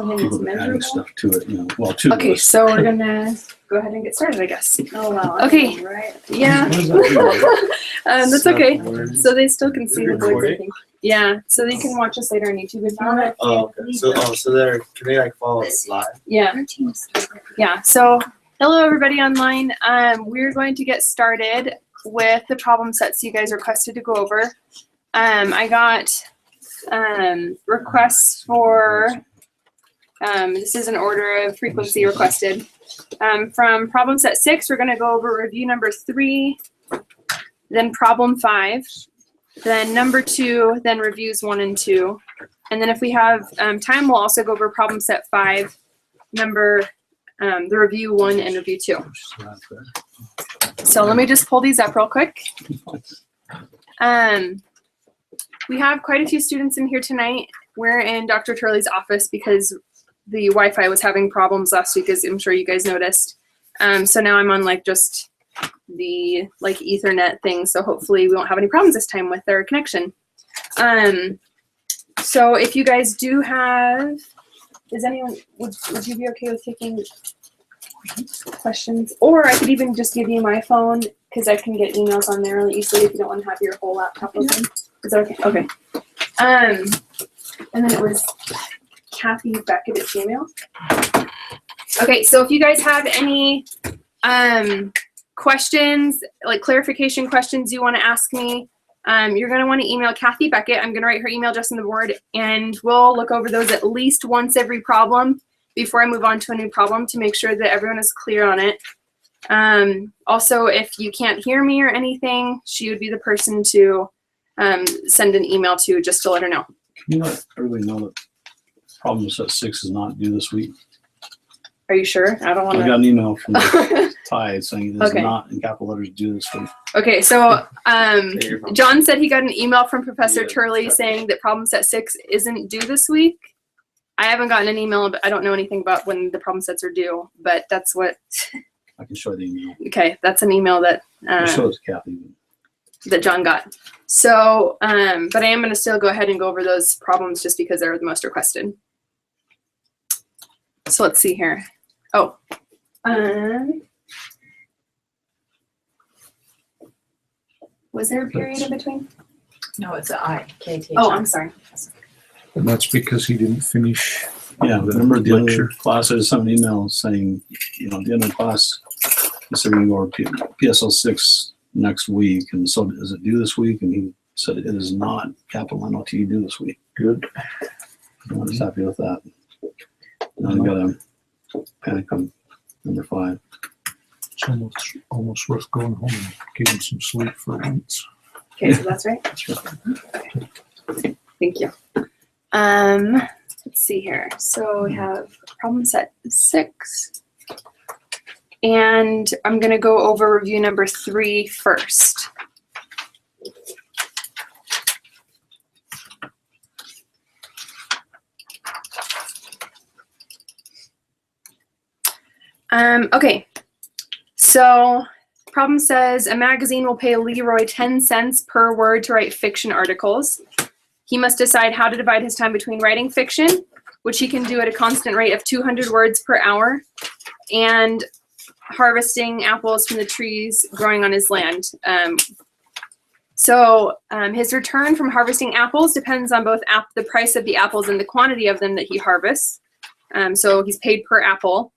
Adding stuff to it, well, to Okay, so we're gonna go ahead and get started, I guess. Oh wow. Okay. Right. Yeah. That's okay. So they still can see the boards, I think. Yeah. So they can watch us later on YouTube if you want. Oh, okay. So they're can they like follow us live? Yeah. Yeah. So hello everybody online. We're going to get started with the problem sets you guys requested to go over. I got requests for this is an order of frequency requested. From problem set 6, we're going to go over review number 3, then problem 5, then number 2, then reviews 1 and 2. And then if we have time, we'll also go over problem set 5, the review 1 and review 2. So let me just pull these up real quick. We have quite a few students in here tonight. We're in Dr. Turley's office because the Wi-Fi was having problems last week, as I'm sure you guys noticed. So now I'm on just the Ethernet thing. So hopefully we won't have any problems this time with their connection. So if you guys do have, would you be okay with taking questions? Or I could even just give you my phone because I can get emails on there really easily if you don't want to have your whole laptop open. Is that okay? Okay. And then it was Kathy Beckett at Gmail. Okay, so if you guys have any questions, like clarification questions you want to ask me, you're going to want to email Kathy Beckett. I'm going to write her email just on the board, and we'll look over those at least once every problem before I move on to a new problem to make sure that everyone is clear on it. Also, if you can't hear me or anything, she would be the person to send an email to just to let her know. Can you let everybody know that problem set 6 is not due this week? Are you sure? I don't want to. I got an email from Ty saying it is not in capital letters due this week. Okay, so John said he got an email from Professor Turley saying that problem set 6 isn't due this week. I haven't gotten an email, but I don't know anything about when the problem sets are due, but that's what. I can show the email. Okay, that's an email that shows Kathy. That John got. So, but I am going to still go ahead and go over those problems just because they're the most requested. So let's see here. Oh, was there a period in between? No, it's a I. KT. Oh, I'm sorry. And that's because he didn't finish. Yeah, remember at the end of the class, I just sent an email saying, at the end of the class, he said we can go over PSL 6 next week. And so is it due this week? And he said it is not capital NOT due this week. Good. I was happy with that. Now I got a panic on number 5. It's almost worth going home and getting some sleep for once. Okay, so that's right. Okay. Thank you. Let's see here. So we have problem set 6. And I'm going to go over review number 3 first. Okay, so problem says a magazine will pay Leroy 10 cents per word to write fiction articles. He must decide how to divide his time between writing fiction, which he can do at a constant rate of 200 words per hour, and harvesting apples from the trees growing on his land. So his return from harvesting apples depends on both the price of the apples and the quantity of them that he harvests. So he's paid per apple.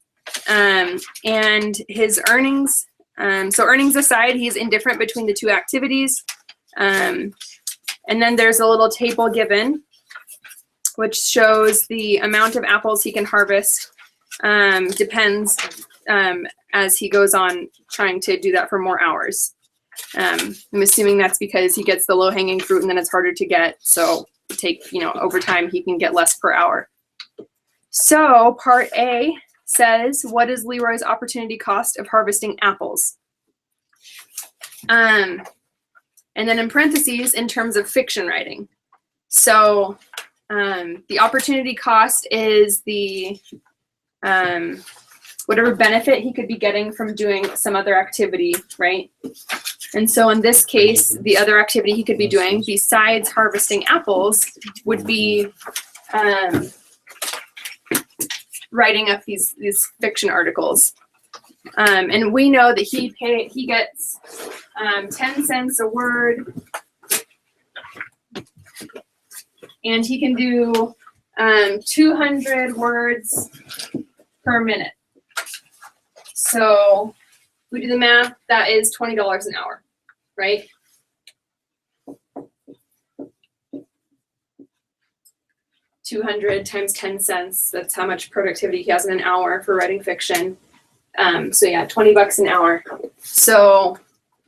And his earnings, so earnings aside, he's indifferent between the two activities. And then there's a little table given, which shows the amount of apples he can harvest depends as he goes on trying to do that for more hours. I'm assuming that's because he gets the low-hanging fruit and then it's harder to get. So over time he can get less per hour. So part A says, what is Leroy's opportunity cost of harvesting apples? And then in parentheses, in terms of fiction writing. So the opportunity cost is the whatever benefit he could be getting from doing some other activity, right? And so in this case, the other activity he could be doing besides harvesting apples would be writing up these fiction articles. And we know that he gets 10 cents a word, and he can do 200 words per minute. So if we do the math, that is $20 an hour, right? $200 times 10 cents, that's how much productivity he has in an hour for writing fiction. So yeah, $20 an hour. So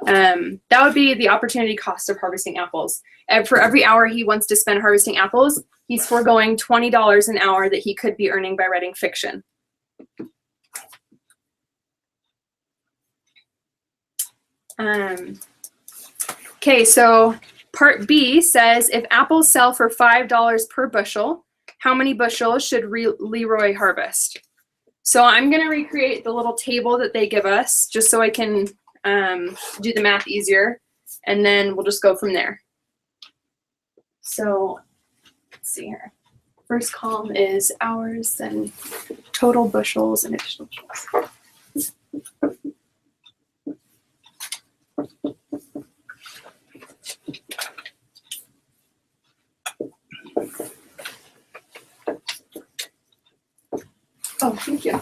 that would be the opportunity cost of harvesting apples. And for every hour he wants to spend harvesting apples, he's foregoing $20 an hour that he could be earning by writing fiction. Okay, so part B says, if apples sell for $5 per bushel, how many bushels should Leroy harvest? So I'm going to recreate the little table that they give us just so I can do the math easier, and then we'll just go from there. So let's see here. First column is hours, then total bushels and additional bushels. Oh, thank you.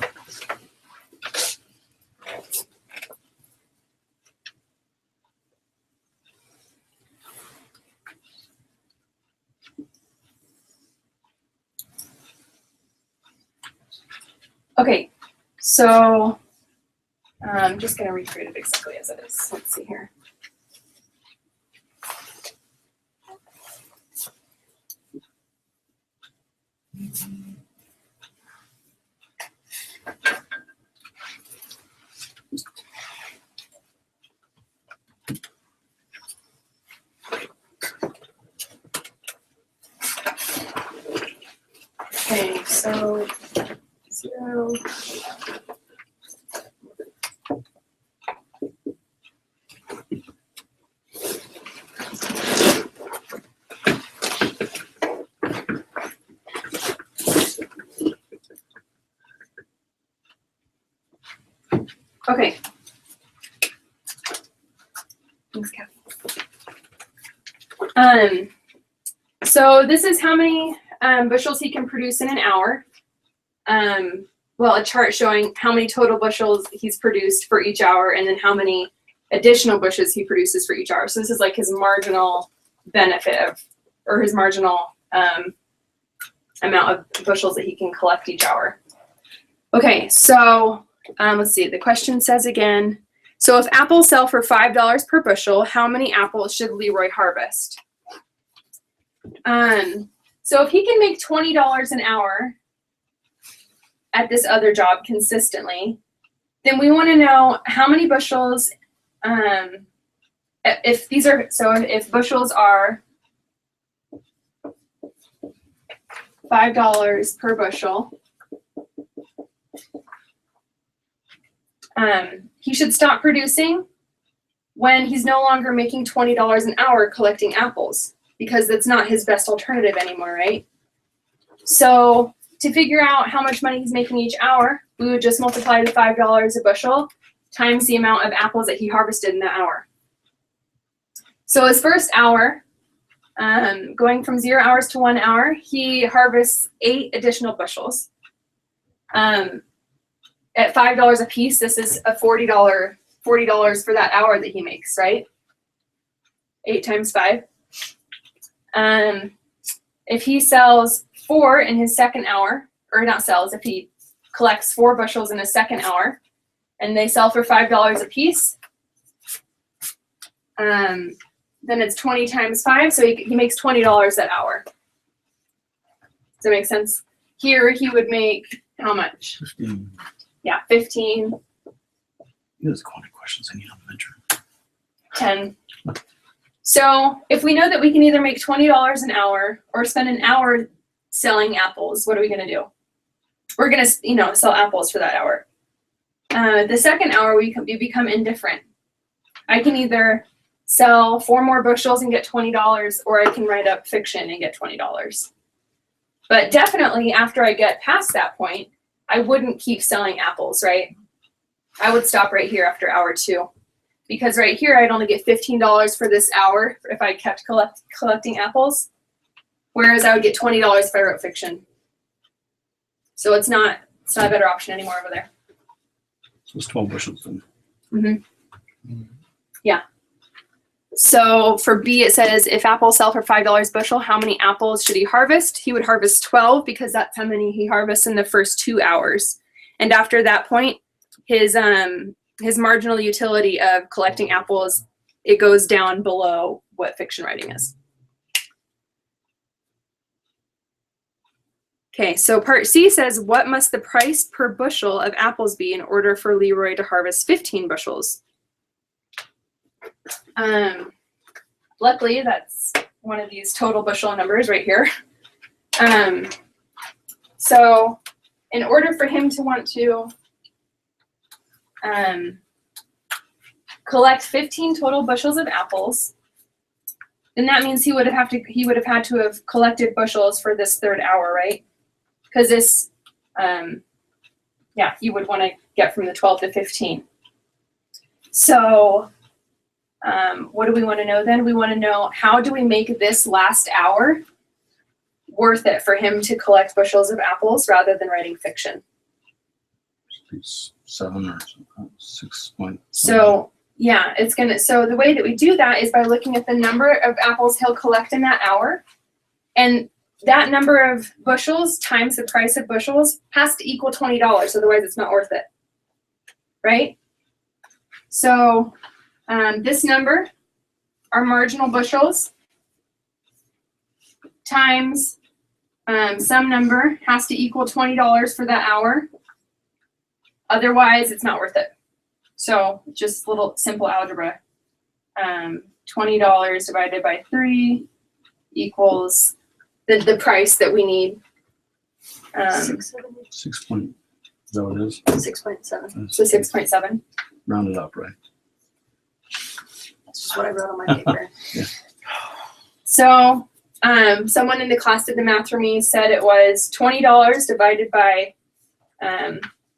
Okay, so I'm just going to recreate it exactly as it is. Let's see here. Okay, so 0. Okay. Thanks, Kathy. So this is how many bushels he can produce in an hour. Well, a chart showing how many total bushels he's produced for each hour, and then how many additional bushels he produces for each hour. So this is like his marginal benefit of, or his marginal amount of bushels that he can collect each hour. Okay, so let's see. The question says again, so if apples sell for $5 per bushel, how many apples should Leroy harvest? So if he can make $20 an hour at this other job consistently, then we want to know how many bushels, if these are, so if bushels are $5 per bushel, he should stop producing when he's no longer making $20 an hour collecting apples, because that's not his best alternative anymore, right? So to figure out how much money he's making each hour, we would just multiply the $5 a bushel times the amount of apples that he harvested in that hour. So his first hour, going from 0 hours to 1 hour, he harvests 8 additional bushels. At $5 a piece, this is a $40 for that hour that he makes, right? 8 times 5. If he sells 4 in his second hour, or not sells, if he collects 4 bushels in his second hour, and they sell for $5 a piece, then it's 20 times 5, so he makes $20 that hour. Does that make sense? Here he would make how much? 15. Yeah, 15. Those quantity questions I need on the midterm. 10. So if we know that we can either make $20 an hour or spend an hour selling apples, what are we going to do? We're going to, sell apples for that hour. The second hour, we become indifferent. I can either sell 4 more bushels and get $20, or I can write up fiction and get $20. But definitely after I get past that point, I wouldn't keep selling apples, right? I would stop right here after hour 2. Because right here, I'd only get $15 for this hour if I kept collecting apples. Whereas I would get $20 if I wrote fiction. So it's not a better option anymore over there. So it's 12 bushels then. Mm-hmm. Yeah. So for B, it says if apples sell for $5 bushel, how many apples should he harvest? He would harvest 12 because that's how many he harvests in the first 2 hours. And after that point, his marginal utility of collecting apples, it goes down below what fiction writing is. Okay, so part C says, what must the price per bushel of apples be in order for Leroy to harvest 15 bushels? Luckily, that's one of these total bushel numbers right here. So in order for him to want to collect 15 total bushels of apples, then that means he would have had to have collected bushels for this 3rd hour, right? Because this, yeah, you would want to get from the 12 to 15. So what do we want to know then? We want to know, how do we make this last hour worth it for him to collect bushels of apples rather than writing fiction? It's 7 or 6 point. So yeah, so the way that we do that is by looking at the number of apples he'll collect in that hour, and that number of bushels times the price of bushels has to equal $20, otherwise it's not worth it, right? So this number, our marginal bushels, times some number has to equal $20 for that hour. Otherwise, it's not worth it. So just little simple algebra. $20 divided by 3 equals the price that we need. 6 point. Is that what it is? 6.7. So 6.7. Round it up, right? That's just what I wrote on my paper. Yeah. So someone in the class did the math for me, said it was $20 divided by,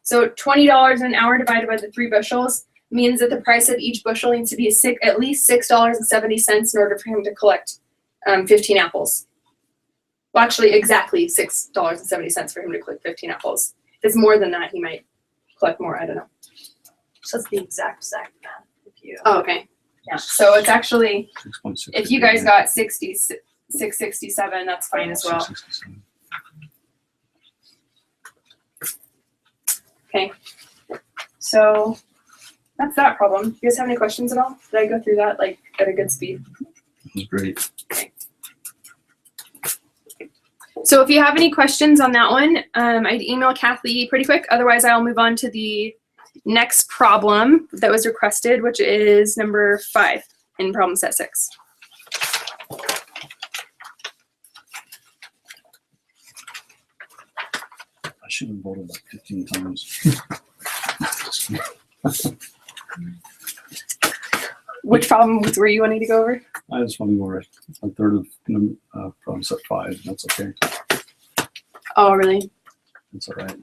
so $20 an hour divided by the 3 bushels means that the price of each bushel needs to be at least $6.70 in order for him to collect 15 apples. Well, actually, exactly $6.70 for him to collect 15 apples. If it's more than that, he might collect more. I don't know. So it's the exact math. If you. Oh, okay. Yeah. So it's actually, 6.6. if you guys got 667, that's fine as well. 667. Okay. So that's that problem. Do you guys have any questions at all? Did I go through that like at a good speed? That was great. Okay. So if you have any questions on that one, I'd email Kathy pretty quick. Otherwise, I'll move on to the next problem that was requested, which is number 5 in problem set 6. I should have voted like 15 times. Which problem were you wanting to go over? I just want to go over a third of problem set 5. That's okay. Oh, really? That's all right.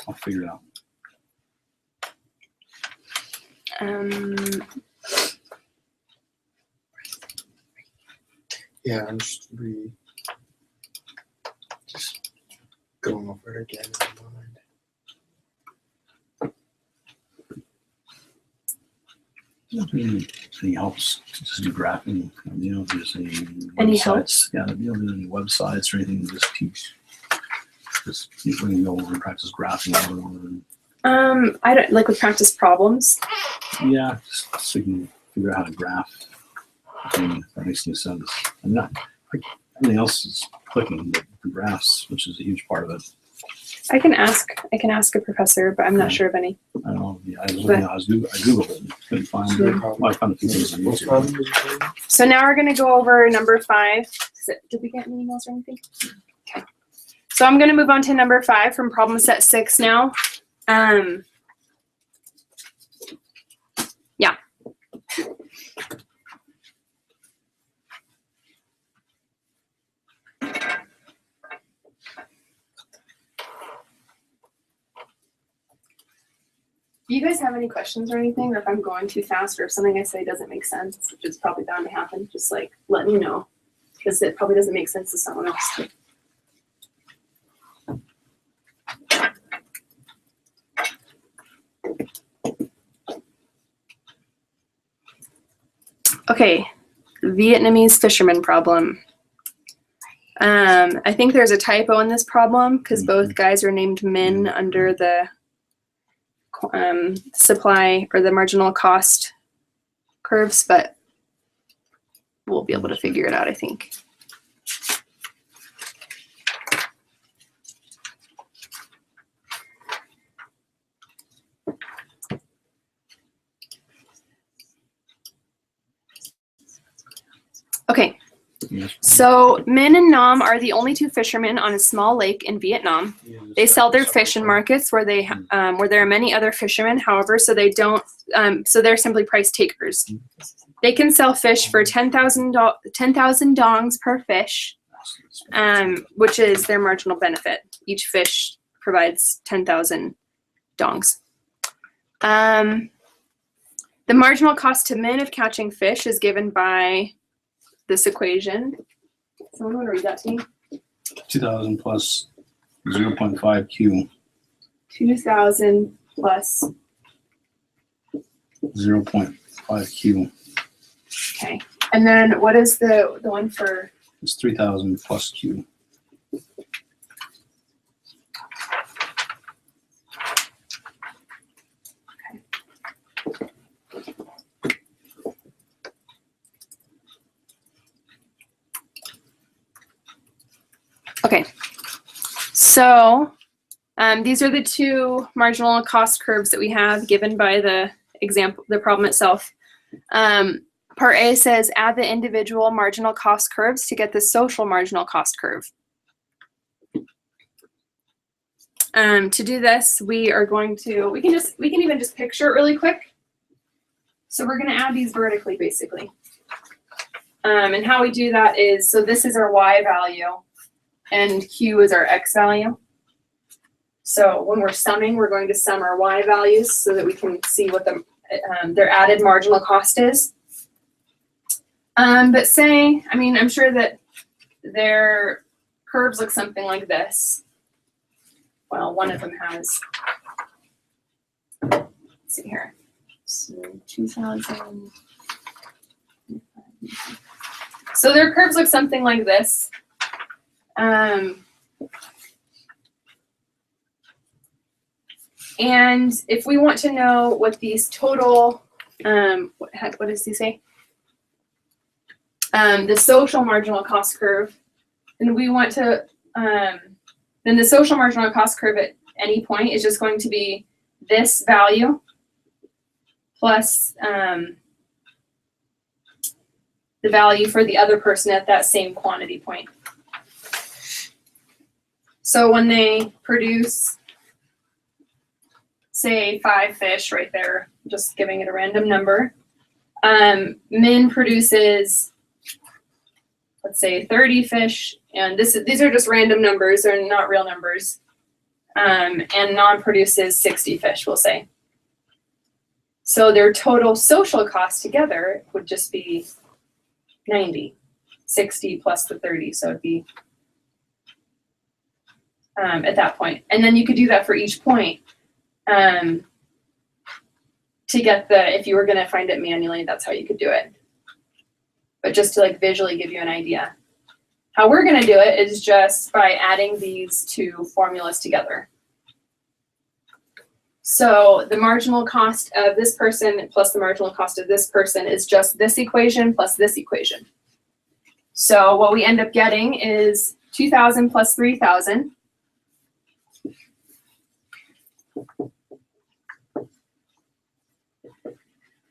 I'll figure it out. Yeah, I'm just going over it again in my mind. Any helps to just do graphing? You know, if there's any Any websites, helps? yeah, you know, any websites or anything to just teach. Just we can go over and practice graphing. I don't like with practice problems. Yeah, just so you can figure out how to graph. I mean, if that makes any sense. I'm not. Everything else is clicking, but the graphs, which is a huge part of it. I can ask a professor, but I'm not sure of any. I don't know. Yeah, I was looking. I googled it. And couldn't find it. Well, I found a few things on What YouTube. problem did you say? So now we're going to go over number 5. Did we get any emails or anything? Okay. So I'm going to move on to number 5 from problem set 6 now. Yeah. Do you guys have any questions or anything, or if I'm going too fast, or if something I say doesn't make sense, which is probably bound to happen, just like let me know, because it probably doesn't make sense to someone else too. Okay, Vietnamese fisherman problem. I think there's a typo in this problem because both guys are named Min under the supply or the marginal cost curves, but we'll be able to figure it out, I think. Okay, so Min and Nam are the only two fishermen on a small lake in Vietnam. They sell their fish in markets where they where there are many other fishermen. However, so they don't. So they're simply price takers. They can sell fish for 10,000 dongs per fish, which is their marginal benefit. Each fish provides 10,000 dongs. The marginal cost to Min of catching fish is given by this equation. Someone want to read that to me? 2,000 plus 0.5 Q. 2,000 plus. 0.5 Q. Okay. And then what is the one for? It's 3,000 plus Q. Okay, so these are the two marginal cost curves that we have given by the example, the problem itself. Part A says add the individual marginal cost curves to get the social marginal cost curve. To do this, we are going to, we can even just picture it really quick. So we're going to add these vertically, basically. And how we do that is, so this is our Y value. And Q is our X value. So when we're summing, we're going to sum our Y values so that we can see what their added marginal cost is. But say, I mean, I'm sure that their curves look something like this. Well, one of them has, let's see here. So 2,000. So their curves look something like this. And if we want to know what these total, what does he say? The social marginal cost curve, then we want to, then the social marginal cost curve at any point is just going to be this value plus the value for the other person at that same quantity point. So when they produce, say 5 fish right there, just giving it a random number, Min produces, let's say 30 fish, and these are just random numbers, they're not real numbers, and Nam produces 60 fish, we'll say. So their total social cost together would just be 90, 60 plus the 30, so it'd be at that point. And then you could do that for each point to get if you were going to find it manually, that's how you could do it. But just to like visually give you an idea. How we're going to do it is just by adding these two formulas together. So the marginal cost of this person plus the marginal cost of this person is just this equation plus this equation. So what we end up getting is 2,000 plus 3,000.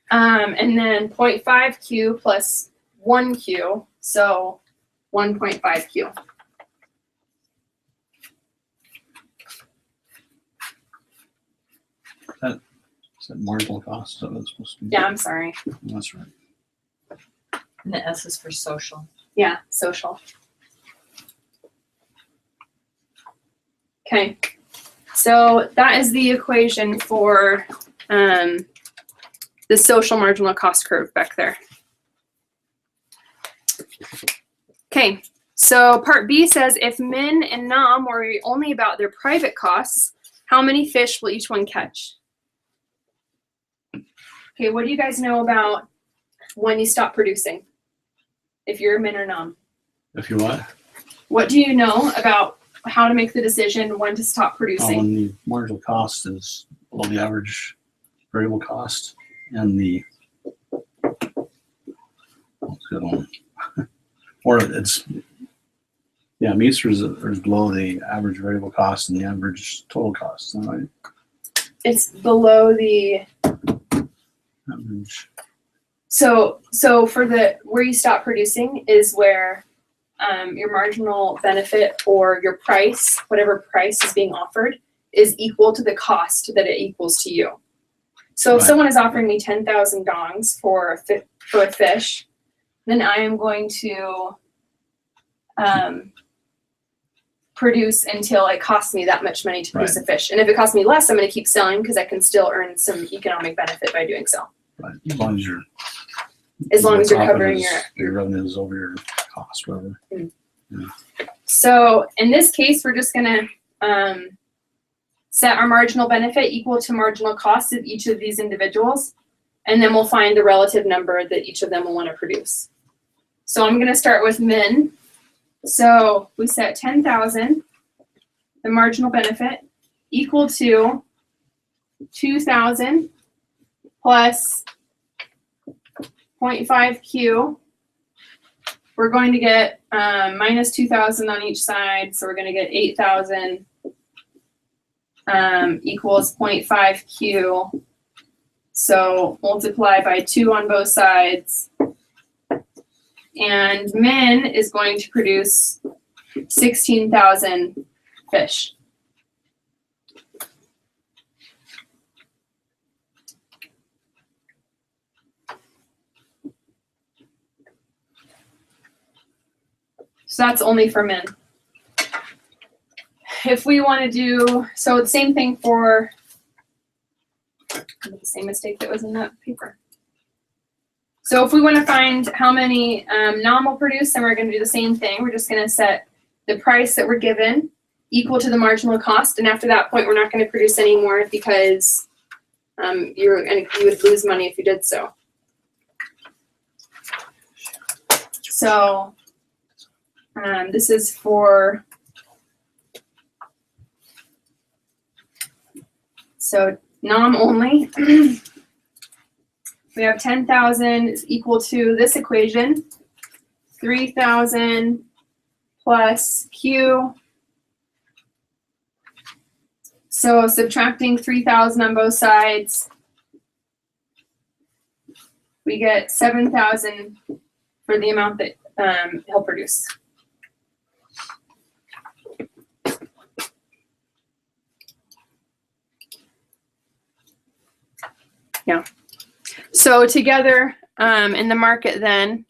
And then 0.5 Q plus 1 Q, so 1.5 Q. Is that marginal cost? So that's supposed to be. Yeah, I'm sorry. That's right. And the S is for social. Yeah, social. Okay, so that is the equation for the social marginal cost curve back there. Okay, so part B says if min and nom worry only about their private costs, how many fish will each one catch? Okay, what do you guys know about when you stop producing? If you're min or nom? If you what? What do you know about how to make the decision when to stop producing? When the marginal cost is below the average variable cost, and the what's the other one? Or it's meets or is below the average variable cost and the average total cost. Is that right? It's below the Average. so for the where you stop producing is where your marginal benefit or your price, whatever price is being offered, is equal to the cost that it equals to you. So if Right. someone is offering me 10,000 dongs for a fish, then I am going to produce until it costs me that much money to produce a fish. And if it costs me less, I'm going to keep selling because I can still earn some economic benefit by doing so. Right. As long as you're You're covering your revenues over your cost, whatever. So in this case, we're just going to set our marginal benefit equal to marginal cost of each of these individuals, and then we'll find the relative number that each of them will want to produce. So I'm going to start with min. So we set 10,000, the marginal benefit, equal to 2,000 plus 0.5Q. We're going to get minus 2,000 on each side, so we're going to get 8,000 equals 0.5Q. So multiply by 2 on both sides. And min is going to produce 16,000 fish. So that's only for min. If we want to do, so the same thing for the same mistake that was in that paper. So if we want to find how many nom will produce, then we're going to do the same thing. We're just going to set the price that we're given equal to the marginal cost, and after that point, we're not going to produce any more because you would lose money if you did so. So this is for nom only. We have 10,000 is equal to this equation, 3,000 plus Q. So subtracting 3,000 on both sides, we get 7,000 for the amount that he'll produce. Yeah. So together in the market then,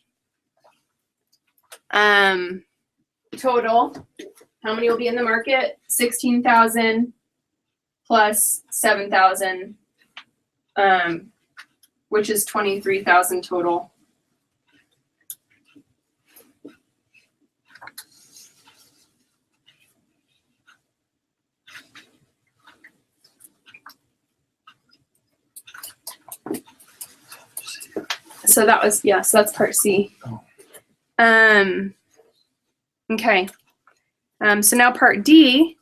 total, how many will be in the market? 16,000 plus 7,000, which is 23,000 total. So that was, yeah, so that's part C. Okay. So now part D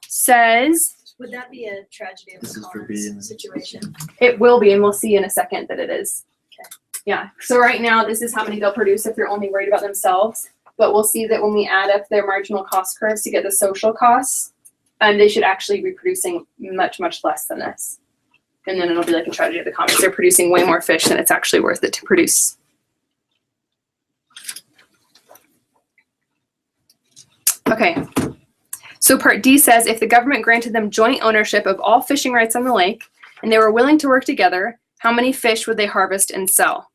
says, Would that be a tragedy of This the is for commons being- situation? it will be, and we'll see in a second that it is. Okay. Yeah, so right now this is how many they'll produce if they're only worried about themselves. But we'll see that when we add up their marginal cost curves to get the social costs, they should actually be producing much, much less than this. And then it'll be like a tragedy of the commons. They're producing way more fish than it's actually worth it to produce. Okay. So part D says if the government granted them joint ownership of all fishing rights on the lake and they were willing to work together, how many fish would they harvest and sell?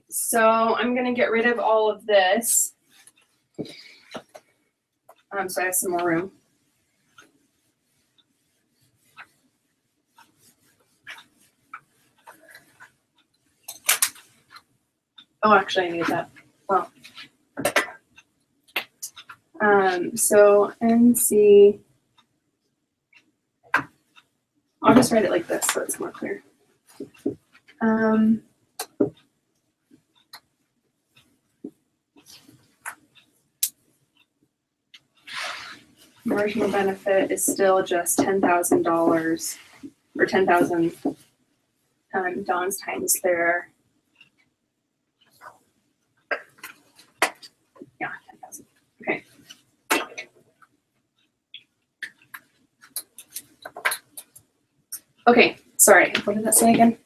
So I'm going to get rid of all of this. So I have some more room. Oh, actually, I need that. Well, so NC. I'll just write it like this so it's more clear. Marginal benefit is still just $10,000 or 10,000 Don's times their, yeah, 10,000. Okay. Okay, sorry, what did that say again?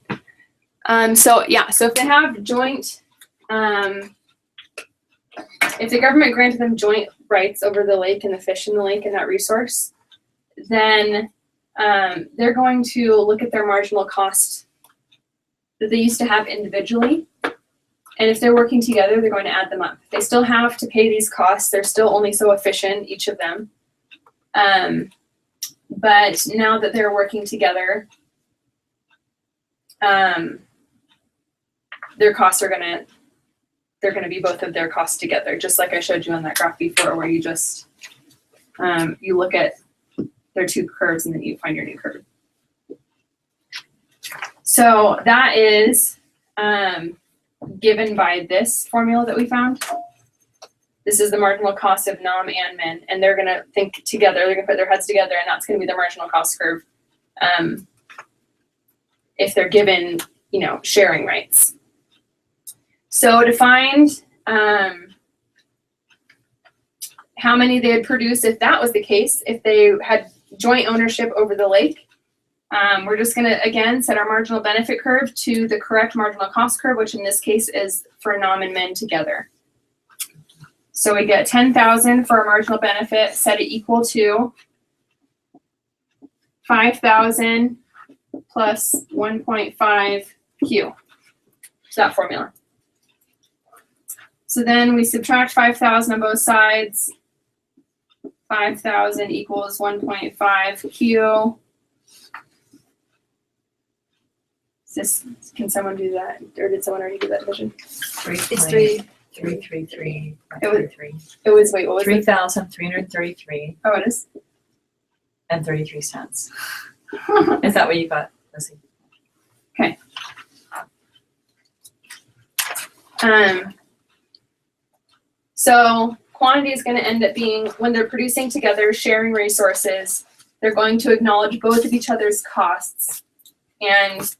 So yeah, so if they have joint, if the government granted them joint rights over the lake and the fish in the lake and that resource, then they're going to look at their marginal cost that they used to have individually. And if they're working together, they're going to add them up. They still have to pay these costs. They're still only so efficient, each of them. But now that they're working together, their costs are they're gonna be both of their costs together, just like I showed you on that graph before, where you just, you look at their two curves and then you find your new curve. So that is given by this formula that we found. This is the marginal cost of NOM and MIN, and they're gonna think together, they're gonna put their heads together, and that's gonna be their marginal cost curve if they're given, you know, sharing rights. So to find how many they would produce if that was the case, if they had joint ownership over the lake, we're just gonna, again, set our marginal benefit curve to the correct marginal cost curve, which in this case is for NOM and MIN together. So we get 10,000 for our marginal benefit, set it equal to 5,000 plus 1.5 Q. It's that formula. So then we subtract 5,000 on both sides. 5,000 equals 1.5 Q. Can someone do that? Or did someone already do that division? It's 333. It was, wait, what was it? 3,333 Oh, it is? and 33 cents. Is that what you got, Lizzie? Okay. So quantity is going to end up being, when they're producing together, sharing resources, they're going to acknowledge both of each other's costs. And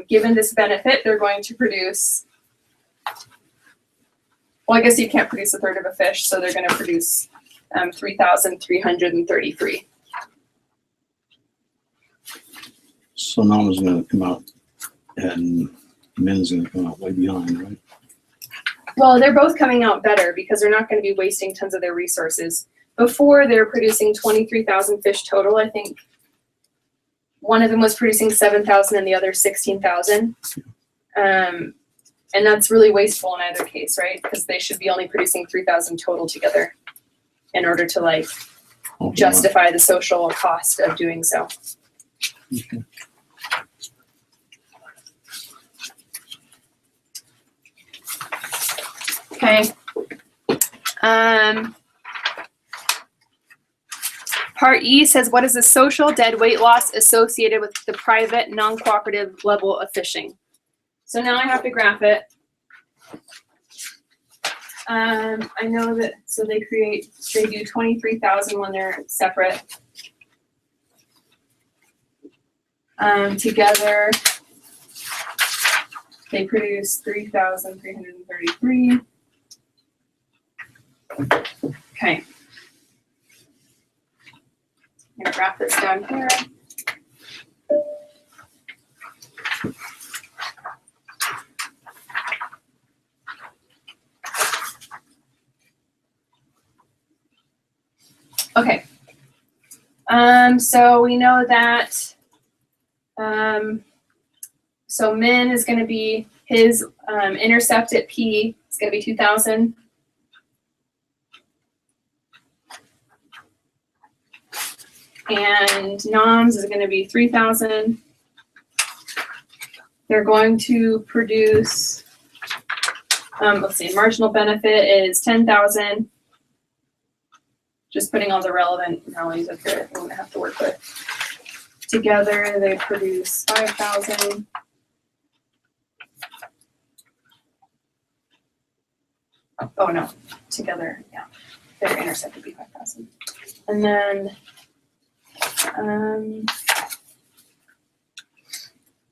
given this benefit, they're going to produce, well, I guess you can't produce a third of a fish, so they're going to produce 3,333. So NOM is going to come out and MIN is going to come out way behind, right? Well, they're both coming out better because they're not going to be wasting tons of their resources. Before, they're producing 23,000 fish total, I think. One of them was producing 7,000 and the other 16,000. And that's really wasteful in either case, right? Because they should be only producing 3,000 total together in order to like justify the social cost of doing so. Okay. Okay. Part E says, what is the social dead weight loss associated with the private non-cooperative level of fishing? So now I have to graph it. I know that, so they do 23,000 when they're separate. Together, they produce 3,333. Okay. I'm gonna wrap this down here. Okay. So we know that, so min is going to be his intercept at P. It's going to be 2,000. And noms is going to be 3,000. They're going to produce Let's see, marginal benefit is 10,000. Just putting all the relevant values up here I'm gonna have to work with. Together, they produce 5,000. Oh no, together, yeah, their intercept would be 5,000. And then,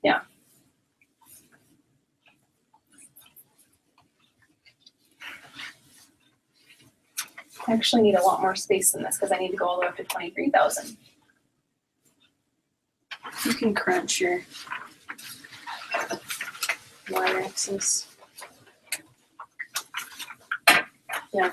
yeah. I actually need a lot more space than this because I need to go all the way up to 23,000. You can crunch your y-axis. Yeah.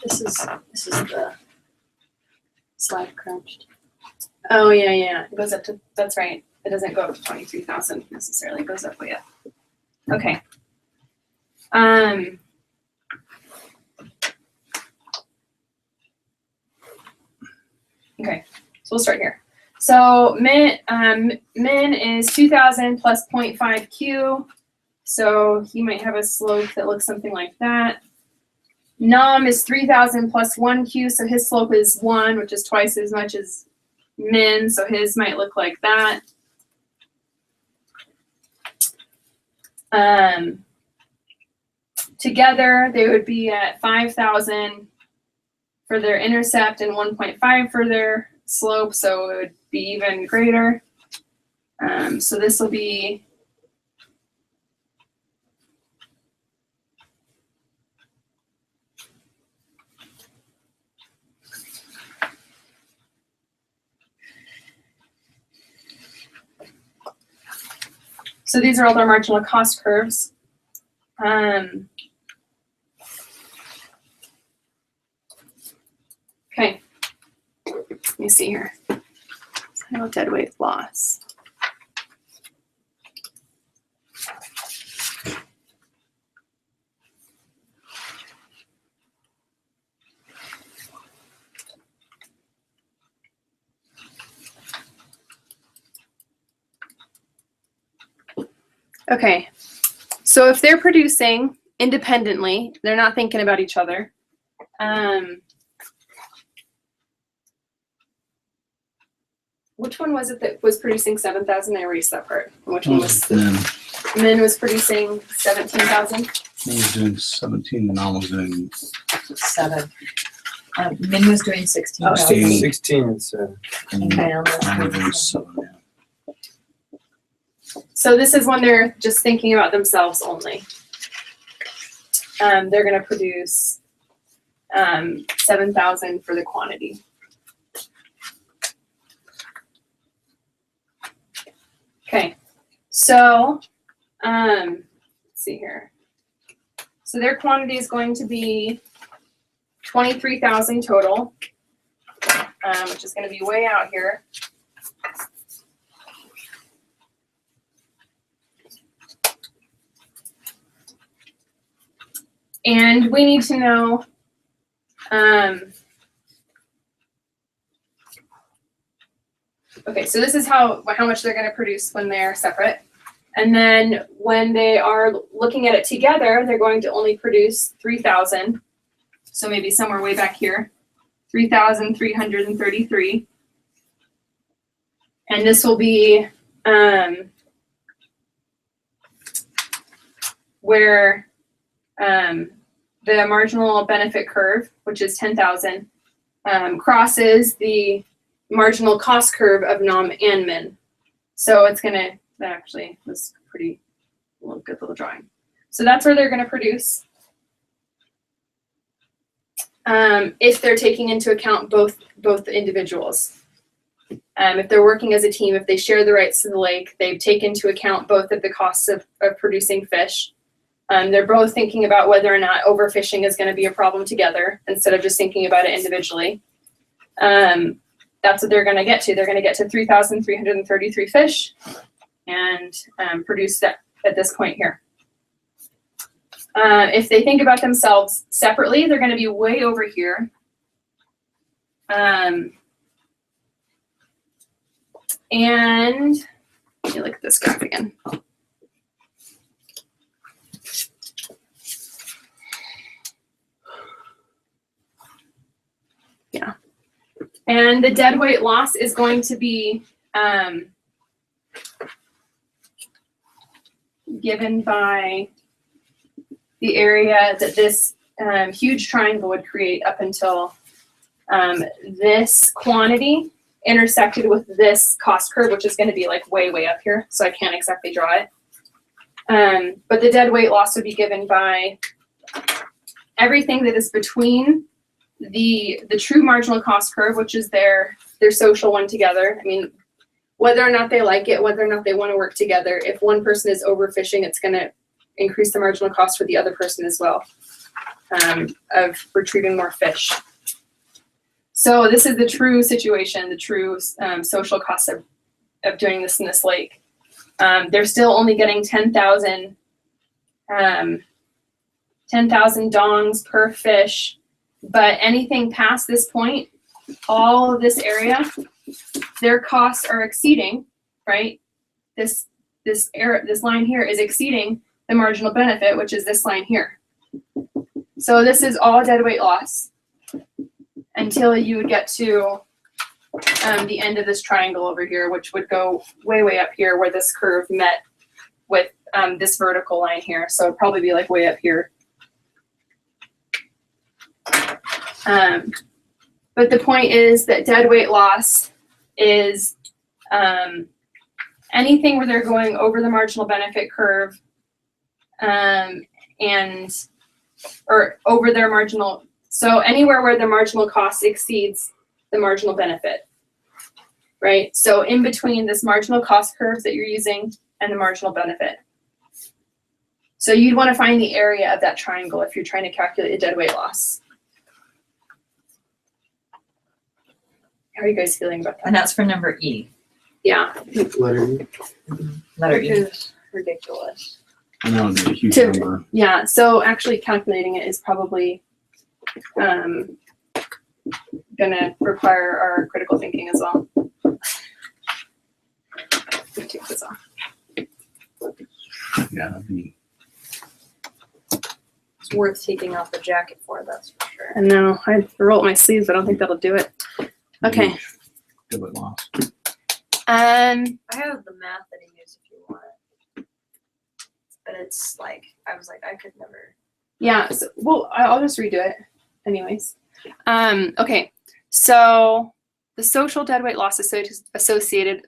This is the slide crunched. Oh yeah. It goes up to, that's right. It doesn't go up to 23,000 necessarily. It goes up way up. Okay. Okay. So we'll start here. So min is 2,000 plus 0.5 Q. So he might have a slope that looks something like that. Nom is 3,000 plus 1 Q, so his slope is 1, which is twice as much as min, so his might look like that. Together, they would be at 5,000 for their intercept and 1.5 for their slope, so it would be even greater. So this will be so these are all their marginal cost curves. Okay, let me see here. So dead weight loss. Okay, so if they're producing independently, they're not thinking about each other. Which one was it that was producing 7,000? I erased that part. Which one was min was producing 17,000? He was doing 17 and I was doing 7. Min was doing 16,000. 16 and 7. Okay, I was doing 7, yeah. So this is when they're just thinking about themselves only. They're going to produce 7,000 for the quantity. Okay, so let's see here. So their quantity is going to be 23,000 total, which is going to be way out here. And we need to know okay, so this is how much they're going to produce when they're separate. And then when they are looking at it together, they're going to only produce 3,000. So maybe somewhere way back here, 3,333. And this will be where the marginal benefit curve, which is 10,000, crosses the marginal cost curve of nom and min. So it's gonna, that actually was pretty good little drawing. So that's where they're gonna produce. If they're taking into account both individuals. If they're working as a team, if they share the rights to the lake, they've taken into account both of the costs of producing fish. They're both thinking about whether or not overfishing is going to be a problem together instead of just thinking about it individually. that's what they're going to get to. They're going to get to 3,333 fish and produce that at this point here. If they think about themselves separately, they're going to be way over here. And let me look at this graph again. Yeah. And the dead weight loss is going to be given by the area that this huge triangle would create up until this quantity intersected with this cost curve, which is going to be like way, way up here. So I can't exactly draw it. But the dead weight loss would be given by everything that is between the true marginal cost curve, which is their social one together. I mean, whether or not they like it, whether or not they want to work together, if one person is overfishing, it's going to increase the marginal cost for the other person as well, of retrieving more fish. So this is the true situation, the true social cost of doing this in this lake. They're still only getting 10,000 dongs per fish, but anything past this point, all of this area, their costs are exceeding, right? This line here is exceeding the marginal benefit, which is this line here. So this is all dead weight loss until you would get to the end of this triangle over here, which would go way, way up here where this curve met with this vertical line here. So it'd probably be like way up here. But the point is that dead weight loss is anything where they're going over the marginal benefit curve or over their marginal, so anywhere where the marginal cost exceeds the marginal benefit, right? So in between this marginal cost curve that you're using and the marginal benefit. So you'd want to find the area of that triangle if you're trying to calculate a dead weight loss. How are you guys feeling about that? And that's for number E. Yeah. Letter E. Letter E. Which is ridiculous. I know it'd be a huge To- number. Yeah, so actually calculating it is probably gonna require our critical thinking as well. Let me take this off. Yeah, that'd be. It's worth taking off the jacket for, that's for sure. I know, I roll up my sleeves, but I don't think that'll do it. Okay. huge dead weight loss. I have the math that he used if you want it. But it's like, I was like, I could never. Yeah, so, well, I'll just redo it anyways. Okay, so the social dead weight loss associated,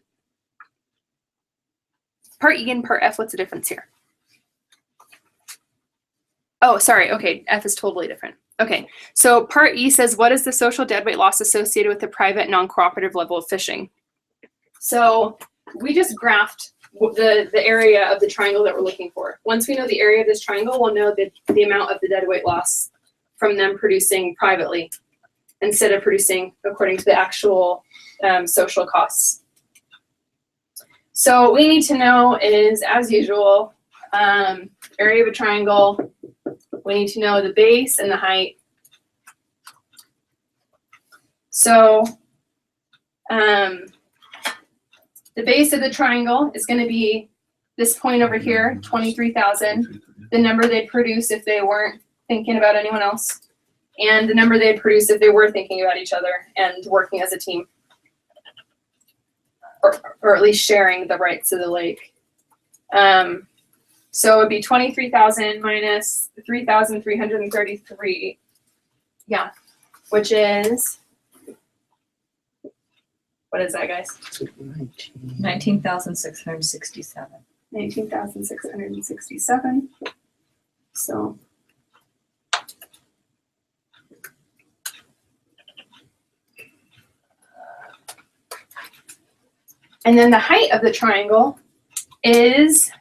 part E and part F, what's the difference here? Oh, sorry, okay, F is totally different. Okay, so part E says, what is the social dead weight loss associated with the private non-cooperative level of fishing? So we just graphed the area of the triangle that we're looking for. Once we know the area of this triangle, we'll know the amount of the dead weight loss from them producing privately instead of producing according to the actual social costs. So what we need to know is, as usual, area of a triangle. We need to know the base and the height. So the base of the triangle is going to be this point over here, 23,000, the number they'd produce if they weren't thinking about anyone else, and the number they'd produce if they were thinking about each other and working as a team, or at least sharing the rights of the lake. So it'd be 23,000 minus 3,333, yeah, which is, what is that, guys? 19,667. 19,667. So and then the height of the triangle is,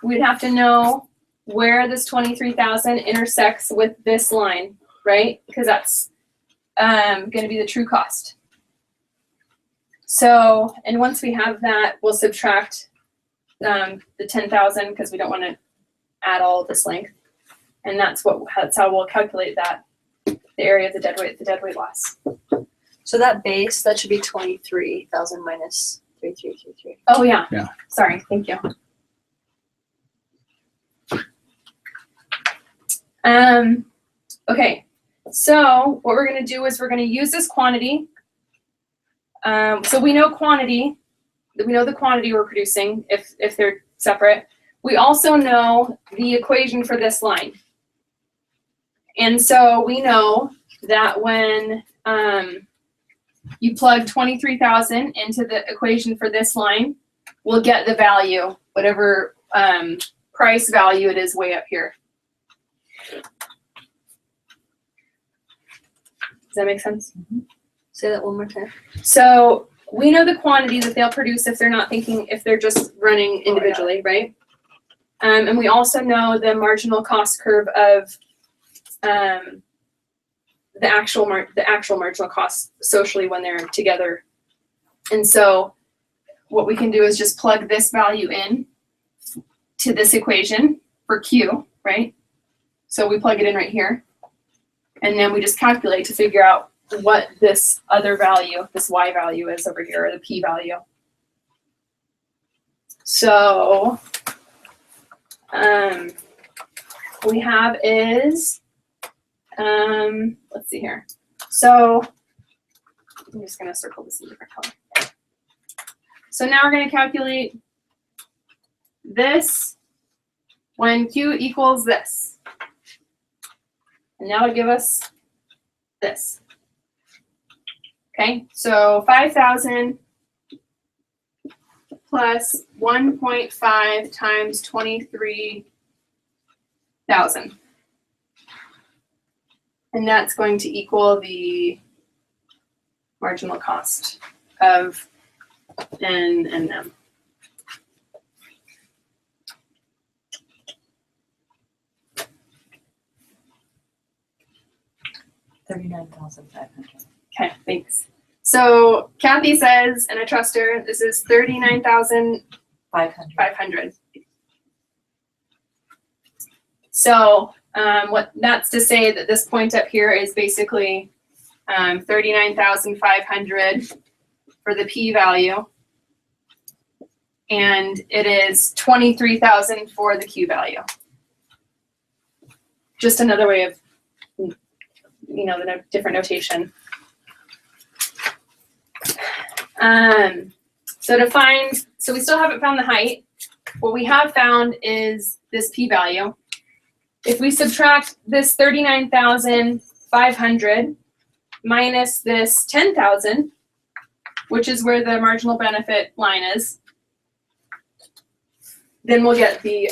we'd have to know where this 23,000 intersects with this line, right? Because that's going to be the true cost. So, and once we have that, we'll subtract the 10,000 because we don't want to add all of this length. And that's how we'll calculate that, the area of the dead weight loss. So that base, that should be 23,000 minus 3333. Oh yeah. Yeah. Sorry, thank you. Okay, so what we're gonna do is we're gonna use this quantity. So we know quantity, we know the quantity we're producing if they're separate. We also know the equation for this line. And so we know that when you plug 23,000 into the equation for this line, we'll get the value, whatever price value it is way up here. Does that make sense? Mm-hmm. Say that one more time. So we know the quantity that they'll produce if they're just running individually, right? And we also know the marginal cost curve of the actual marginal cost socially when they're together. And so what we can do is just plug this value in to this equation for Q, right? So we plug it in right here. And then we just calculate to figure out what this other value, this Y value is over here, or the P value. So we have is, let's see here. So I'm just gonna circle this in a different color. So now we're gonna calculate this when Q equals this. And that'll give us this. Okay, so 5,000 plus 1.5 times 23,000. And that's going to equal the marginal cost of N and M. $39,500. Okay, thanks. So Kathy says, and I trust her, this is 39,500. So what that's to say that this point up here is basically 39,500 for the P value. And it is 23,000 for the Q value. Just another way of, the different notation. So we still haven't found the height. What we have found is this P value. If we subtract this 39,500 minus this 10,000, which is where the marginal benefit line is, then we'll get the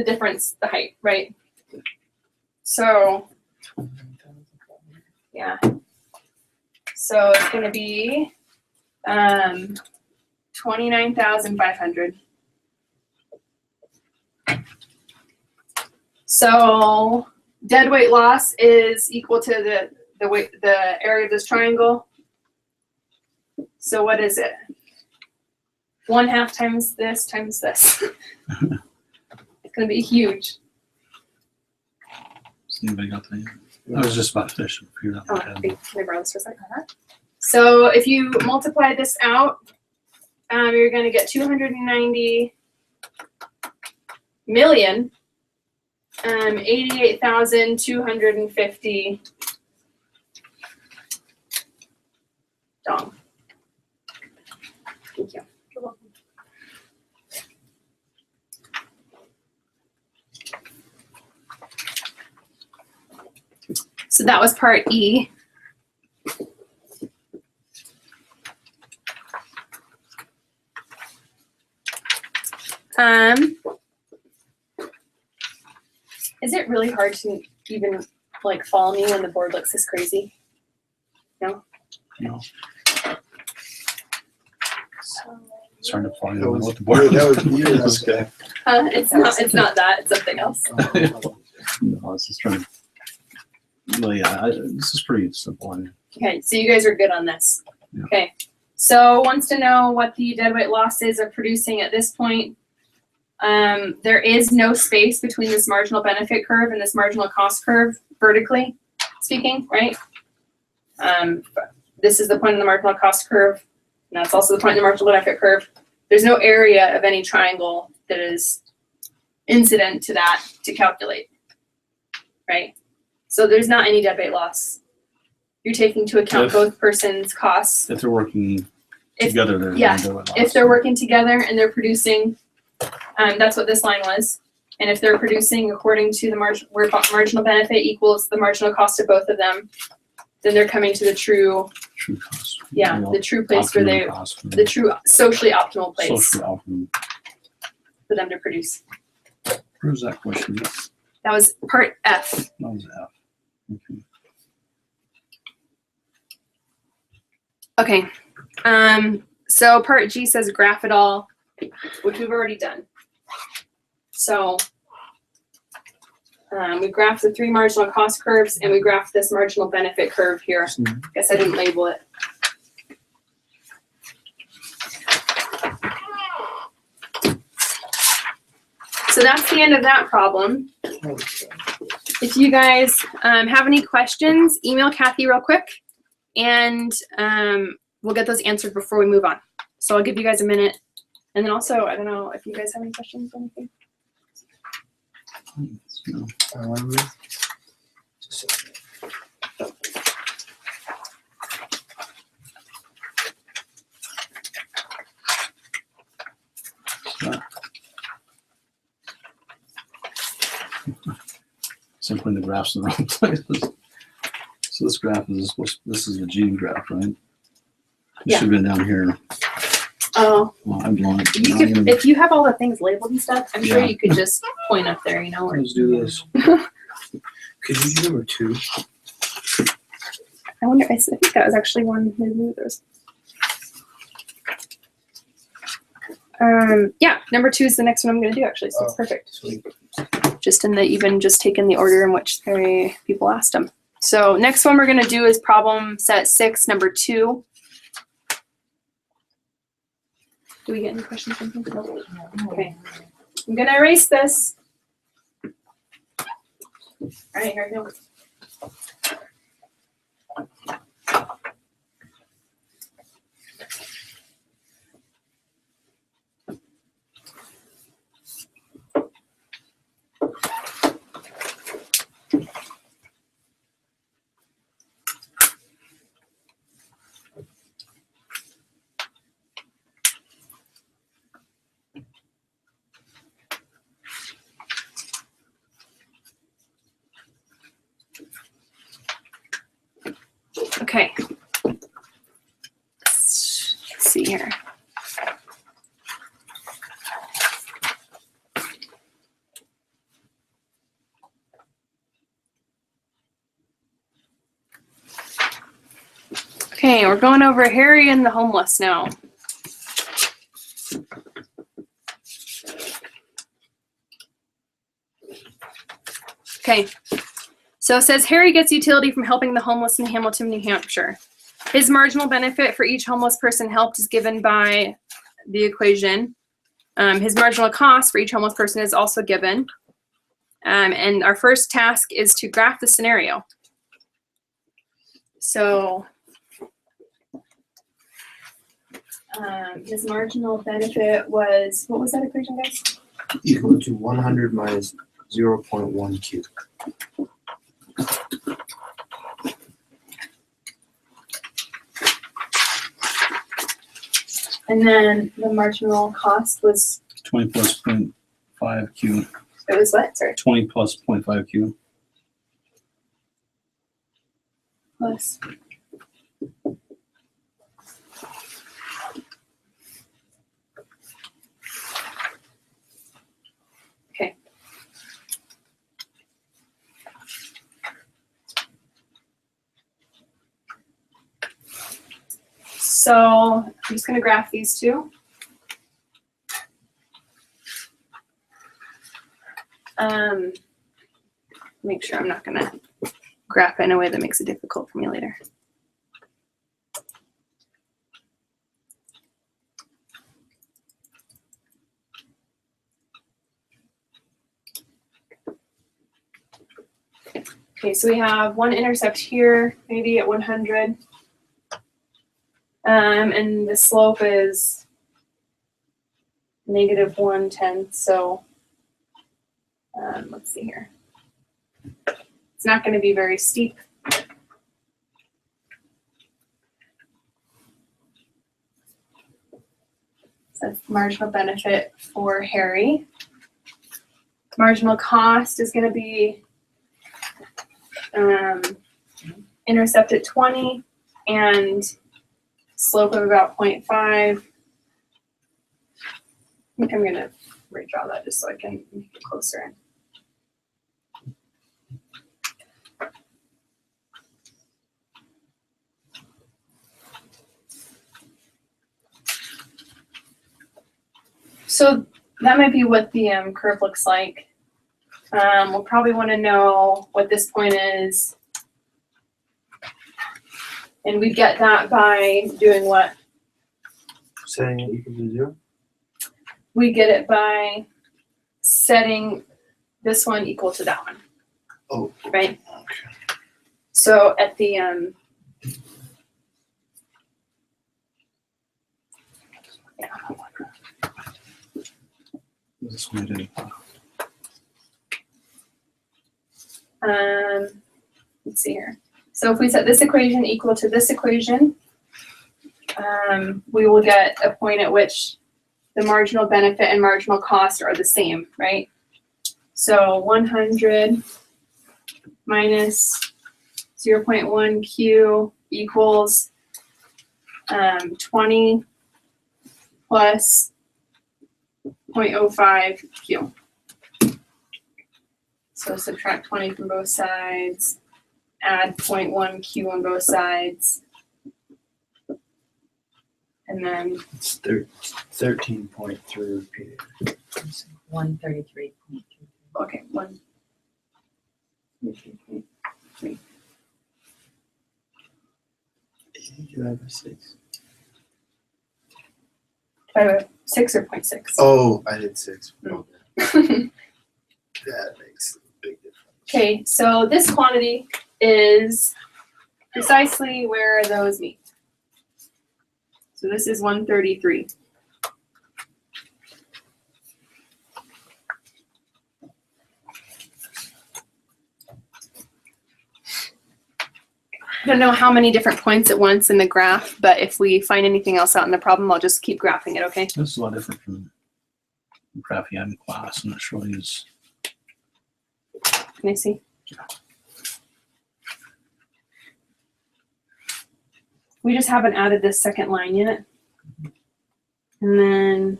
difference, the height, right? So, yeah. So it's going to be 29,500. So dead weight loss is equal to the area of this triangle. So what is it? 1/2 times this times this. It's going to be huge. Has anybody got that? I was just about to finish and figure out Oh, what I had. can I borrow this for a second? So if you multiply this out, you're going to get 290 million, 88,250 dong. Thank you. You're welcome. So that was part E. Is it really hard to even follow me when the board looks this crazy? No? No, So, starting to follow That you was, what the board that was weird. this guy. It's not that, it's something else. No, I was just trying to. Well, yeah, this is pretty simple. I mean, Okay, so you guys are good on this. Yeah. Okay, so wants to know what the deadweight losses are producing at this point. There is no space between this marginal benefit curve and this marginal cost curve, vertically speaking, right? This is the point in the marginal cost curve, and that's also the point in the marginal benefit curve. There's no area of any triangle that is incident to that to calculate, right? So there's not any deadweight loss. You're taking into account both persons' costs. If they're working If- together, there's yeah, no deadweight loss. If they're working together and they're producing, that's what this line was. And if they're producing according to the where marginal benefit equals the marginal cost of both of them, then they're coming to the true, True cost. yeah, the true place where Optimum cost for the true socially optimal place social optimum. for them to produce. Where's that question? That was part F. That was F. Okay. Okay. So part G says graph it all, which we've already done. So we graphed the 3 marginal cost curves and we graphed this marginal benefit curve here. Guess I didn't label it. So that's the end of that problem. If you guys have any questions, email Kathy real quick and we'll get those answered before we move on. So I'll give you guys a minute. And then also, I don't know if you guys have any questions or anything. No. So I'm putting the graphs in the wrong places. So this graph is this is the G graph, right? It Yeah. should have been down here. Oh, Well, I'm blowing it. you Now I'm could, gonna- if you have all the things labeled and stuff, I'm sure Yeah. you could just point up there, you know. Or, Let's do this. Could you do number 2? I wonder, I think that was actually one. Maybe there was. Yeah, number 2 is the next one I'm going to do actually, so it's Oh. perfect. Sweet. Just in the even just taking the order in which people asked them. So next one we're going to do is problem set 6, number 2. Do we get any questions from him? Nope. Okay. I'm going to erase this. All right, here we go. Okay. Let's see here. Okay, we're going over Harry and the homeless now. Okay, so it says Harry gets utility from helping the homeless in Hamilton, New Hampshire. His marginal benefit for each homeless person helped is given by the equation. His marginal cost for each homeless person is also given. And our first task is to graph the scenario. So his marginal benefit was, what was that equation, guys? Equal to 100 minus 0.1 cube. And then the marginal cost was, 20 plus 0.5 Q. it was what? Sorry. 20 plus 0.5 Q. Plus. Okay. So I'm just going to graph these two. Make sure I'm not going to graph it in a way that makes it difficult for me later. Okay, so we have one intercept here, maybe at 100. And the slope is -1/10. So let's see here. It's not going to be very steep. So that's marginal benefit for Harry. Marginal cost is going to be intercept at 20 and slope of about 0.5. I think I'm going to redraw that just so I can make it closer in. So that might be what the curve looks like. We'll probably want to know what this point is. And we get that by doing what? Setting it equal to 0? We get it by setting this one equal to that one, Oh, right? okay. So at the This one I didn't. let's see here. So if we set this equation equal to this equation, we will get a point at which the marginal benefit and marginal cost are the same, right? So 100 minus 0.1 Q equals 20 plus 0.05 Q. So subtract 20 from both sides, add 0.1 Q on both sides, and then It's 13.3 repeated. 133.2. okay, 1. Divided by 6. Divided by 6 or 0.6? Oh, I did 6. Mm. Okay. That makes a big difference. Okay, so this quantity is precisely where those meet. So this is 133. I don't know how many different points at once in the graph, but if we find anything else out in the problem, I'll just keep graphing it, okay? This is a lot different from the graph you had in class, and it surely is. Can I see? We just haven't added this second line yet. And then,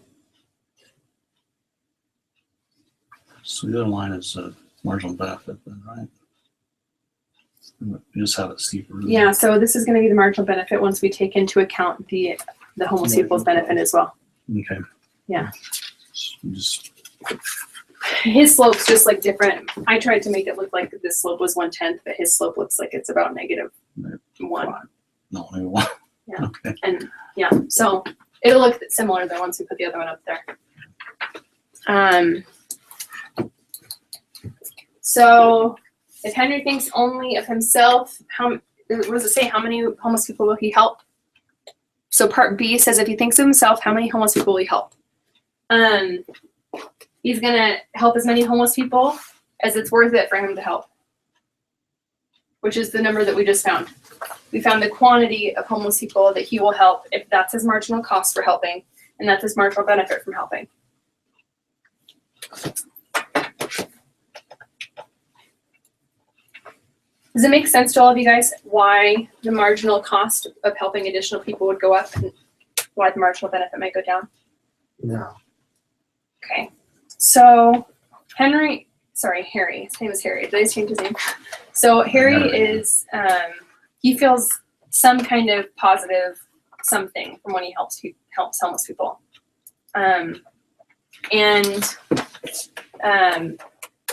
So the other line is marginal benefit, then, right? We just have it steeper. yeah, so this is going to be the marginal benefit once we take into account the homeless people's benefit as well. Okay. Yeah. So we just His slope's just like different. I tried to make it look like this slope was 1/10, but his slope looks like it's about -1. no, maybe one. Yeah. Okay. And yeah, so it'll look similar though once we put the other one up there. So if Henry thinks only of himself, what does it say? How many homeless people will he help? So part B says if he thinks of himself, how many homeless people will he help? He's gonna help as many homeless people as it's worth it for him to help, which is the number that we just found. We found the quantity of homeless people that he will help if that's his marginal cost for helping, and that's his marginal benefit from helping. Does it make sense to all of you guys why the marginal cost of helping additional people would go up and why the marginal benefit might go down? No. Okay, so Harry, his name is Harry. Did I change his name? So Harry is, he feels some kind of positive something from when he helps homeless people.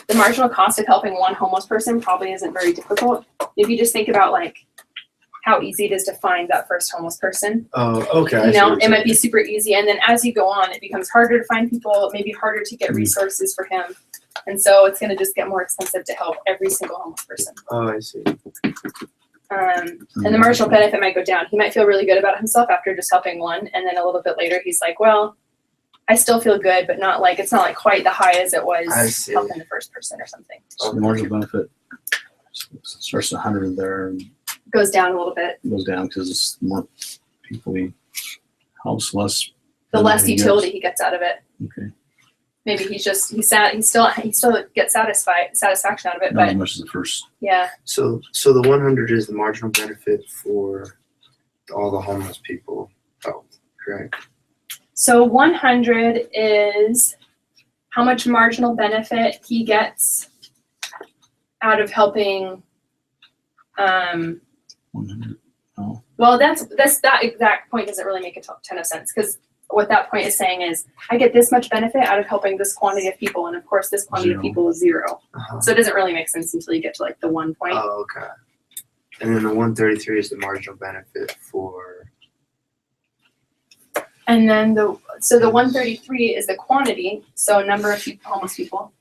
The marginal cost of helping one homeless person probably isn't very difficult. If you just think about like how easy it is to find that first homeless person. Oh, okay. I You see know, what it you're might be saying. super easy, and then as you go on, it becomes harder to find people, maybe harder to get resources for him, and so it's going to just get more expensive to help every single homeless person. Oh, I see. And the marginal benefit might go down. He might feel really good about himself after just helping one, and then a little bit later, he's like, "Well, I still feel good, but not like it's not like quite the high as it I was see. helping the first person or something." So the marginal benefit starts at 100 there and Goes down a little bit. goes down because it's more people he helps, less. The less he gets. utility he gets out of it. Okay. Maybe he still gets satisfaction out of it, Not as but much as the first. yeah. So the 100 is the marginal benefit for all the homeless people. Oh, correct. So 100 is how much marginal benefit he gets out of helping. 100. Oh, Well, that exact point doesn't really make a ton of sense, because what that point is saying is I get this much benefit out of helping this quantity of people, and of course this quantity of people is 0. Uh-huh. So it doesn't really make sense until you get to like the 1 point. Oh, okay. And then the 133 is the marginal benefit for. And then the 133 is the quantity, so number of people, homeless people.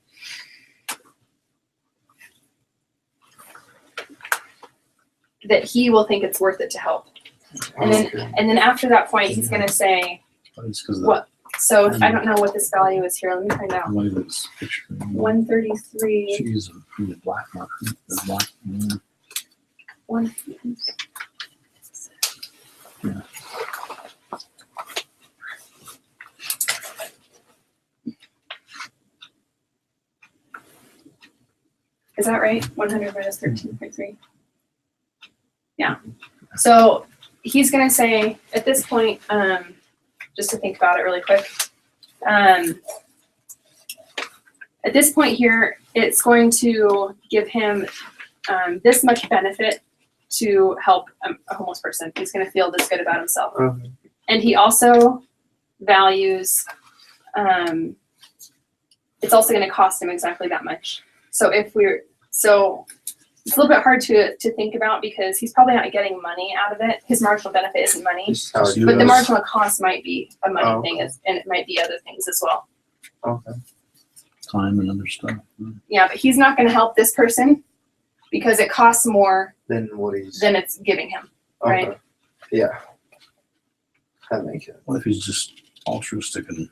That he will think it's worth it to help. And then Okay. and then after that point, he's gonna say, but it's because of what? So I don't know what this value is here. Let me find out. the way this picture. 133. She's a black marker. The black. One. Yeah. Is that right? 100 minus 13.3. Yeah. So he's gonna say at this point, just to think about it really quick. At this point here, it's going to give him this much benefit to help a homeless person. He's going to feel this good about himself. Okay. And he also values, it's also going to cost him exactly that much. So it's a little bit hard to think about because he's probably not getting money out of it. His marginal benefit isn't money, Just how it So but the goes. marginal cost might be a money Oh, thing, and it might be other things as well. Okay. Time and other stuff. Yeah, but he's not going to help this person because it costs more Then what he's. than it's giving him. Okay. right. Yeah. That makes sense. What if he's just altruistic and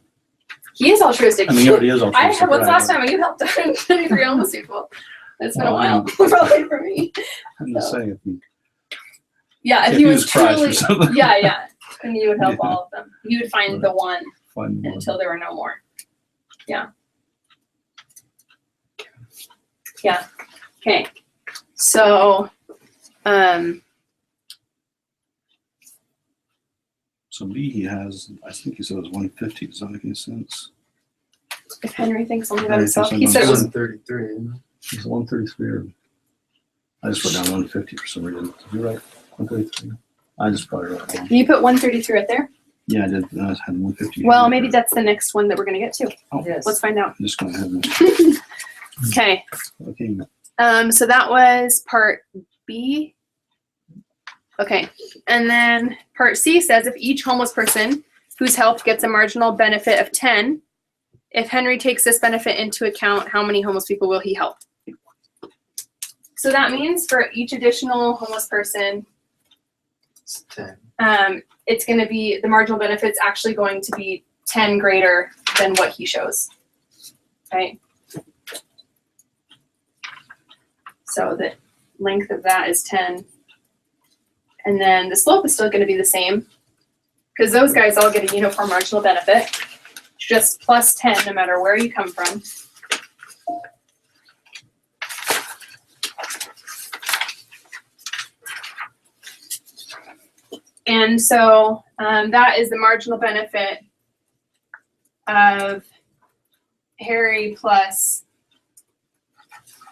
He is altruistic. I mean, he already is altruistic. When's the last right? time you helped 123 homeless people? It's been a Well, while, probably for me. I'm just saying, if he, Yeah, if if he he was was Christ truly, or something. yeah, then you would help Yeah. all of them. You would find the one Find one. until there were no more. Yeah. Yeah. Okay. So, So B he has, I think he said it was 150. Does that make any sense? if Henry thinks only about Henry himself, thinks he only said it about was 133, isn't it? Is it 133 or? I just wrote down 150 for some reason. Did you write 133? I just probably wrote it wrong. you put 133 right there. Yeah, I did. I had 150. Well, maybe that's the next one that we're gonna get to. Oh, Yes. Let's find out. I'm just going to have Okay. okay. So that was part B. Okay, and then part C says if each homeless person who's helped gets a marginal benefit of 10, if Henry takes this benefit into account, how many homeless people will he help? So that means for each additional homeless person, It's 10. it's going to be, the marginal benefit's actually going to be 10 greater than what he shows, right? So the length of that is 10. And then the slope is still going to be the same because those guys all get a uniform marginal benefit, just plus 10 no matter where you come from. And so that is the marginal benefit of Harry plus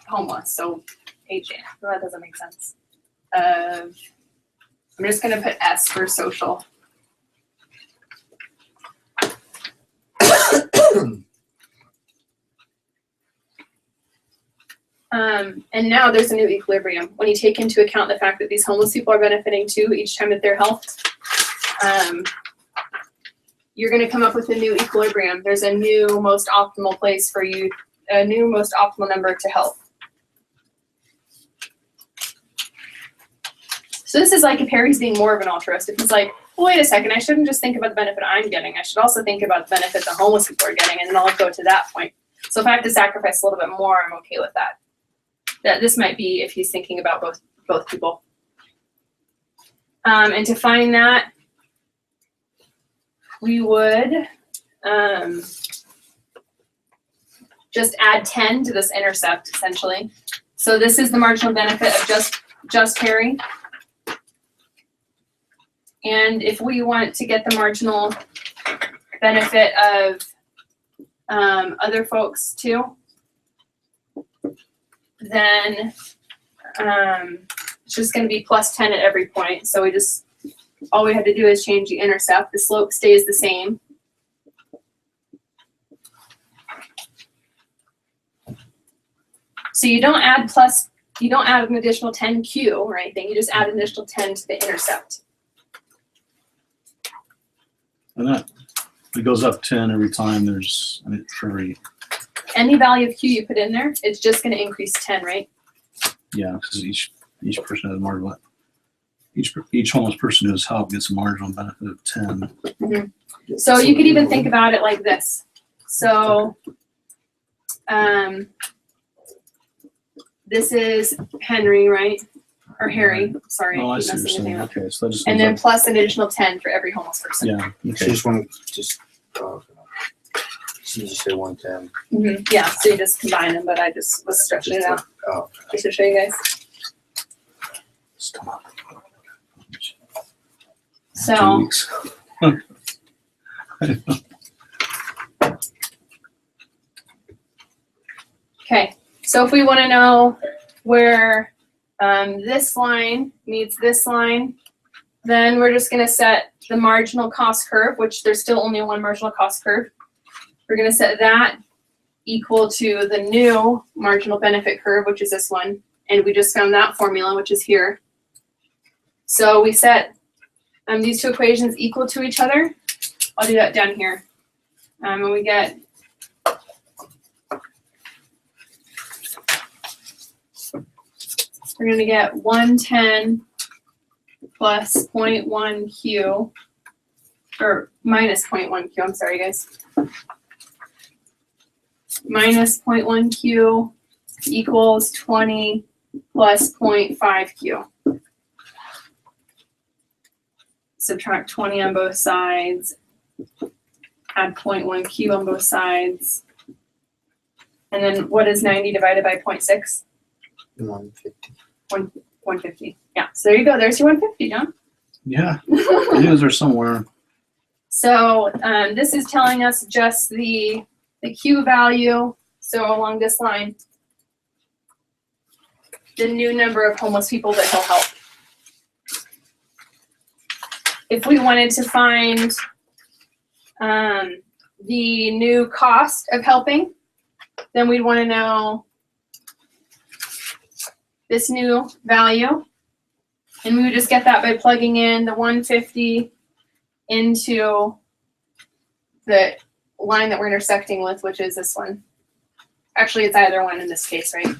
homeless, so AJ. Well, that doesn't make sense. I'm just gonna put S for social. And now there's a new equilibrium. When you take into account the fact that these homeless people are benefiting too each time that they're helped, you're going to come up with a new equilibrium. There's a new most optimal place for you, a new most optimal number to help. So this is like if Harry's being more of an altruist. If he's like, well, wait a second, I shouldn't just think about the benefit I'm getting. I should also think about the benefit the homeless people are getting, and then I'll go to that point. So if I have to sacrifice a little bit more, I'm okay with that. This might be if he's thinking about both people. And to find that, we would just add 10 to this intercept, essentially. So this is the marginal benefit of just Harry. And if we want to get the marginal benefit of other folks too, then it's just going to be plus 10 at every point. So all we have to do is change the intercept. The slope stays the same. So you don't add an additional 10Q or anything. You just add an additional 10 to the intercept. And that, it goes up 10 every time there's, for every, Any value of Q you put in there, it's just going to increase 10, right? yeah, because each person has a marginal, each homeless person who's helped gets a marginal benefit of 10. Mm-hmm. So you could even think about it like this. So this is Henry, right? Or Harry, sorry. Oh, I keep see what messing you're with saying. him up. Okay, so that just And goes then up. plus an additional 10 for every homeless person. Yeah, She okay. just want she just say 110. Mm-hmm. Yeah, so you just combine them, but I just was stretching it out Oh, just to show you guys. Still not. 2 So, weeks. okay, so if we want to know where this line meets this line, then we're just going to set the marginal cost curve, which there's still only one marginal cost curve. We're going to set that equal to the new marginal benefit curve, which is this one. And we just found that formula, which is here. So we set these two equations equal to each other. I'll do that down here. And we get we're going to get 110 plus 0.1 Q, or minus 0.1 Q, I'm sorry guys. Minus 0.1 Q equals 20 plus 0.5 Q. Subtract 20 on both sides, add 0.1 Q on both sides. And then what is 90 divided by 0.6? 150. 150. Yeah, so there you go. There's your 150, John. Yeah, I knew they're somewhere. So this is telling us just the Q value. So along this line, the new number of homeless people that he'll help. If we wanted to find the new cost of helping, then we'd want to know this new value. And we would just get that by plugging in the 150 into the line that we're intersecting with, which is this one. Actually, it's either one in this case, right?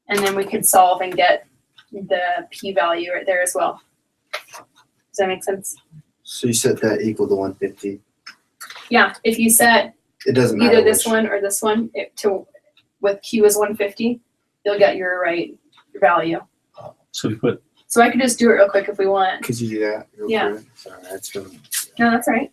And then we could solve and get the p-value right there as well. Does that make sense? So you set that equal to 150. Yeah, if you set It doesn't matter either this which. one or this one with Q as 150, you'll get your right value. So we put, So I could just do it real quick if we want. Could you do that? real Yeah. quick? Sorry, that's really. No, that's all right.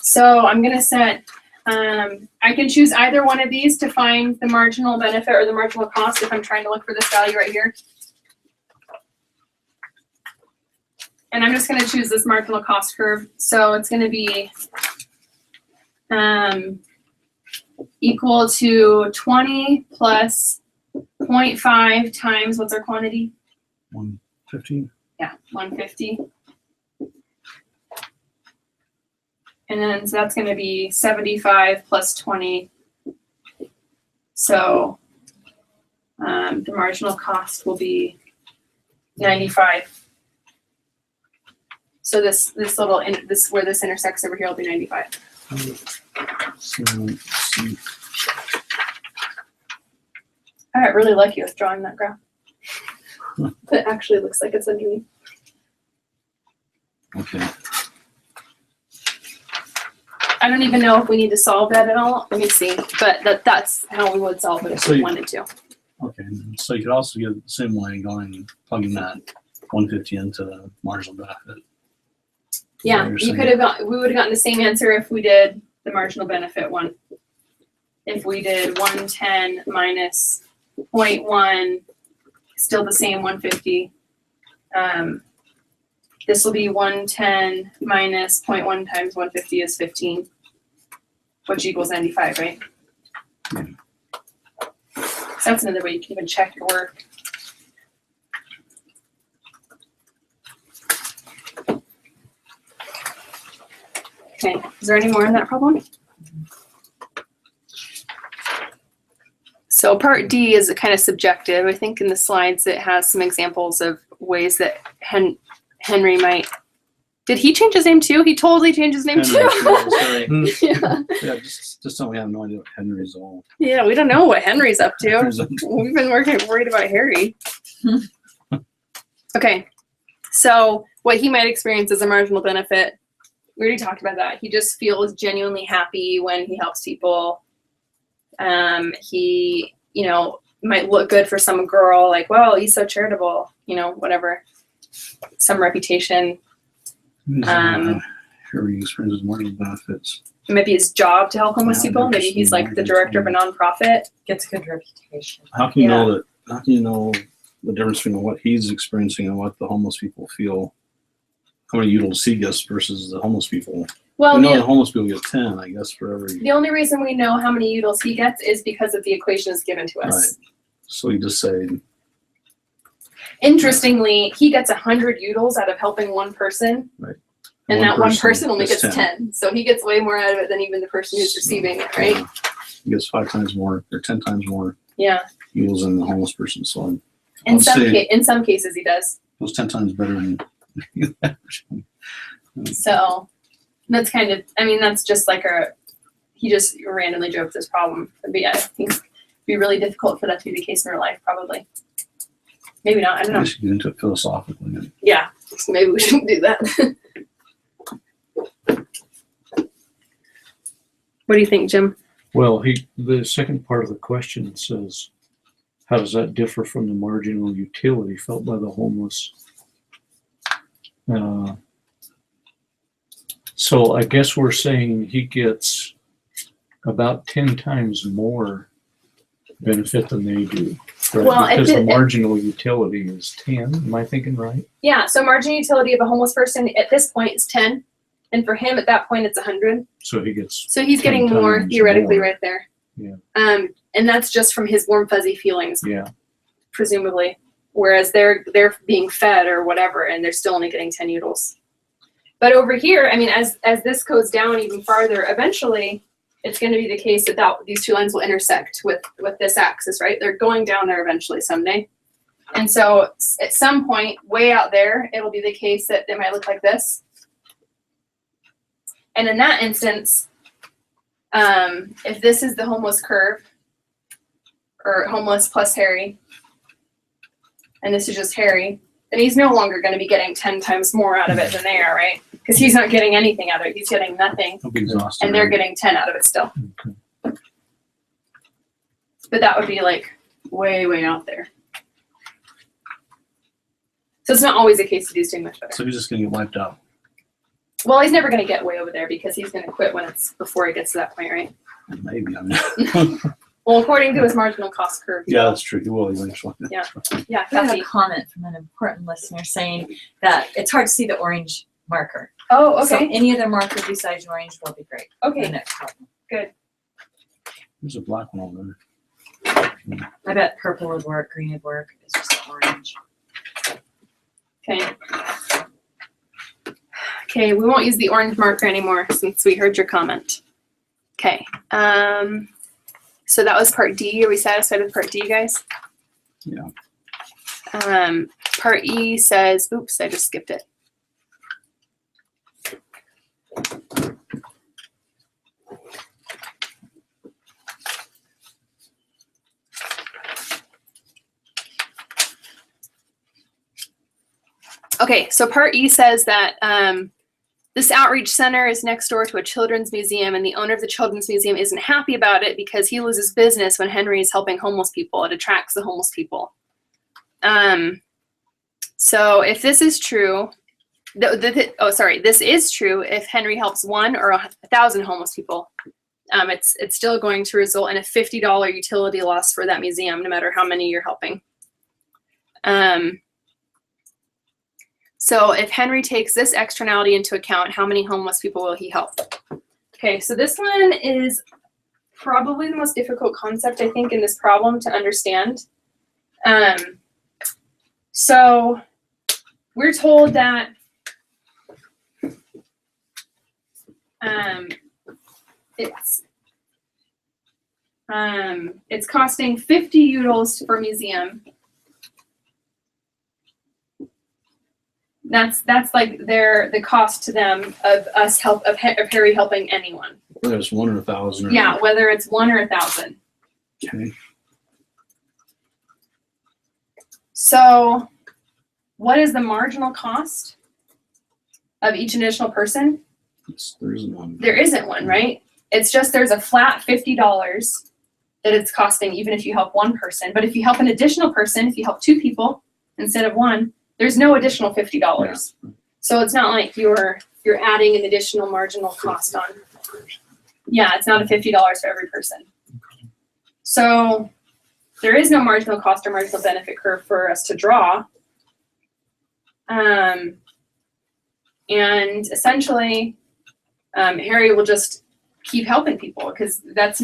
So I'm gonna set, I can choose either one of these to find the marginal benefit or the marginal cost if I'm trying to look for this value right here. And I'm just gonna choose this marginal cost curve. So it's gonna be equal to 20 plus 0.5 times, what's our quantity? 150. Yeah, 150. And then, so that's gonna be 75 plus 20. So The marginal cost will be 95. So this little this where this intersects over here will be 95. So, let's see. I got really lucky with drawing that graph. It actually looks like it's underneath. Okay. I don't even know if we need to solve that at all. Let me see. But that's how we would solve it if So we you- wanted to. Okay. So you could also get it the same way, going plugging that 150 into the marginal benefit. Yeah, You're you saying- could have got. We would have gotten the same answer if we did the marginal benefit one. If we did 110 minus 0.1, still the same 150. This will be 110 minus 0.1 times 150 is 15, which equals 95, right? So that's another way you can even check your work. Okay, is there any more in that problem? So part D is kind of subjective. I think in the slides it has some examples of ways that Henry might. Did he change his name too? He totally changed his name Henry, too. sorry. Yeah. Yeah, just so we have no idea what Henry's all. Yeah, we don't know what Henry's up to. Henry's up to. We've been worried about Harry. Okay, so what he might experience as a marginal benefit, we already talked about that. He just feels genuinely happy when he helps people. He, might look good for some girl, like, well, he's so charitable, whatever. Some reputation. Harry experiences marginal benefits. It might be his job to help homeless Yeah, people. Maybe he's like the director of a nonprofit. Gets a good reputation. How can you know that? How can you know the difference between what he's experiencing and what the homeless people feel? How many utils he gets versus the homeless people? Well, We know the homeless people get 10, I guess, for every. the only reason we know how many utils he gets is because of the equation is given to us. So he just say, Interestingly, he gets 100 utils out of helping one person. Right. And One that one person person only gets gets 10. 10. So he gets way more out of it than even the person who's receiving it, right? He gets 5 times more or 10 times more Yeah. utils than the homeless person. So In Let's see. in some cases he does. it was 10 times better than. So that's kind of, that's just like he just randomly drove this problem. But yeah, I think it'd be really difficult for that to be the case in real life, probably. Maybe not, I don't I know. guess you get into it philosophically. Yeah, so maybe we shouldn't do that. What do you think, Jim? Well, the second part of the question says, how does that differ from the marginal utility felt by the homeless? So I guess we're saying he gets about 10 times more benefit than they do. Right? Well, Because the marginal utility is 10. Am I thinking right? Yeah, so marginal utility of a homeless person at this point is 10. And for him at that point it's 100. So he gets. So he's 10 getting more times theoretically more. right there. Yeah. And that's just from his warm fuzzy feelings, Yeah. presumably. Whereas they're being fed or whatever, and they're still only getting 10 utils. But over here, as this goes down even farther, eventually it's going to be the case that these two lines will intersect with this axis, right? They're going down there eventually someday. And so at some point, way out there, it'll be the case that it might look like this. And in that instance, if this is the homeless curve, or homeless plus Harry, and this is just Harry, then he's no longer going to be getting 10 times more out of it than they are, right? Because he's not getting anything out of it. He's getting nothing, He'll be exhausted. and they're getting 10 out of it still. Okay. But that would be like way, way out there. So it's not always the case that he's doing much better. So he's just going to get wiped out. Well, he's never going to get way over there because he's going to quit when it's before he gets to that point, right? Maybe. Well, according to his marginal cost curve. Yeah, that's true. He will eventually. Yeah. I have Kathy. a comment from an important listener saying that it's hard to see the orange marker. Oh, So okay. any other marker besides orange will be great. The Okay. next problem. There's a black one over there. I bet purple would work, green would work. It's just orange. Okay. Okay, we won't use the orange marker anymore since we heard your comment. Okay. So that was part D. Are we satisfied with part D, guys? Yeah. Part E says, oops, I just skipped it. Okay, so part E says that this outreach center is next door to a children's museum, and the owner of the children's museum isn't happy about it because he loses business when Henry is helping homeless people. It attracts the homeless people. So if this is true, this is true if Henry helps 1 or 1,000 homeless people. It's still going to result in a $50 utility loss for that museum, no matter how many you're helping. So if Henry takes this externality into account, how many homeless people will he help? Okay, so this one is probably the most difficult concept, I think, in this problem to understand. So we're told that it's costing 50 utils for museum. That's like the cost to them of us of Harry helping anyone. Whether it's 1 or 1,000. Yeah, whether it's 1 or 1,000. Okay. So, what is the marginal cost of each additional person? There isn't one. There isn't one, right? It's just there's a flat $50 that it's costing, even if you help 1 person. But if you help an additional person, if you help 2 people instead of 1, there's no additional $50. Yeah. So it's not like you're adding an additional marginal cost on. Yeah, it's not a $50 for every person. So there is no marginal cost or marginal benefit curve for us to draw. And essentially, Harry will just keep helping people because this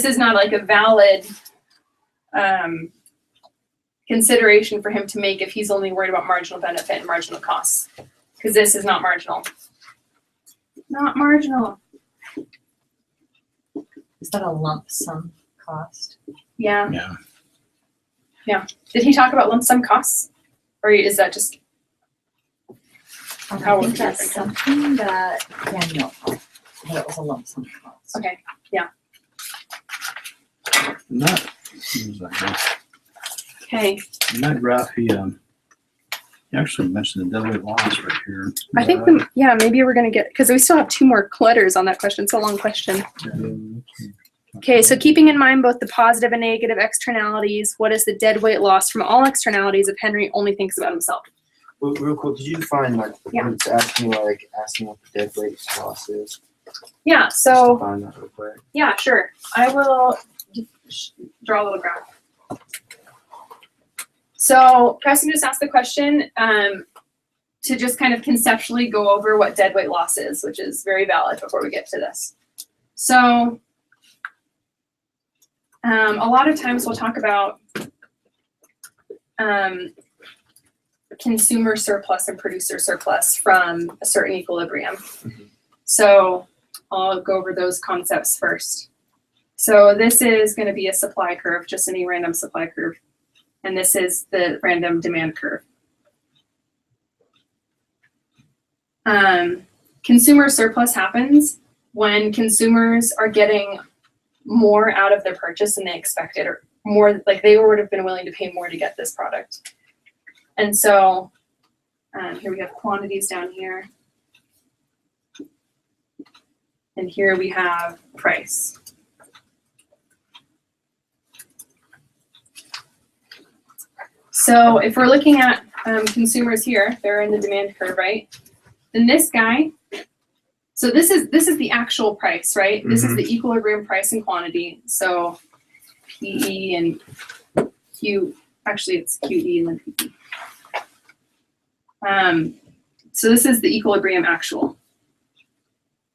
is not like a valid consideration for him to make if he's only worried about marginal benefit and marginal costs, because this is not marginal. Not marginal. Is that a lump sum cost? Yeah. Yeah. Yeah. Did he talk about lump sum costs, or is that just I think that's something that Daniel thought, that it was a lump sum cost. okay? Yeah. And that, what was that? Okay. In that graph, he actually mentioned the deadweight loss right here. I think maybe we're gonna get, because we still have 2 more letters on that question. It's a long question. Okay, so keeping in mind both the positive and negative externalities, what is the deadweight loss from all externalities if Henry only thinks about himself? Well, real quick, did you define Yeah. when it's asking what the deadweight loss is? Yeah, Just so define that real quick. yeah, sure. I will draw a little graph. So Preston just asked the question to just kind of conceptually go over what deadweight loss is, which is very valid before we get to this. So a lot of times we'll talk about consumer surplus and producer surplus from a certain equilibrium. Mm-hmm. So I'll go over those concepts first. So this is going to be a supply curve, just any random supply curve. And this is the random demand curve. Consumer surplus happens when consumers are getting more out of their purchase than they expected, or more, like they would have been willing to pay more to get this product. And so here we have quantities down here. And here we have price. So if we're looking at consumers here, they're in the demand curve, right? Then this guy, so this is the actual price, right? Mm-hmm. This is the equilibrium price and quantity. So PE and Q, actually it's QE and then PE. So this is the equilibrium actual.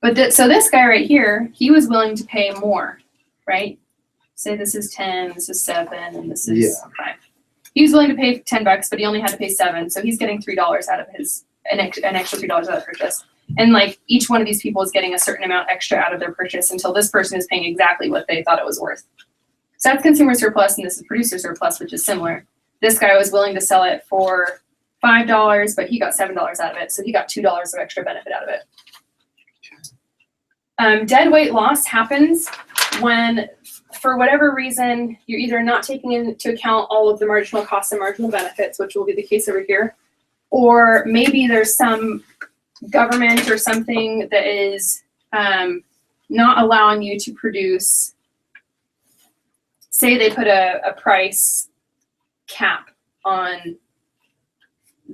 But so this guy right here, he was willing to pay more, right? Say this is 10, this is 7, and this is 5. He was willing to pay $10, but he only had to pay 7, so he's getting $3 out of an extra $3 out of the purchase. And like each one of these people is getting a certain amount extra out of their purchase until this person is paying exactly what they thought it was worth. So that's consumer surplus, and this is producer surplus, which is similar. This guy was willing to sell it for $5, but he got $7 out of it, so he got $2 of extra benefit out of it. Dead weight loss happens when, for whatever reason, you're either not taking into account all of the marginal costs and marginal benefits, which will be the case over here, or maybe there's some government or something that is not allowing you to produce. Say they put a price cap on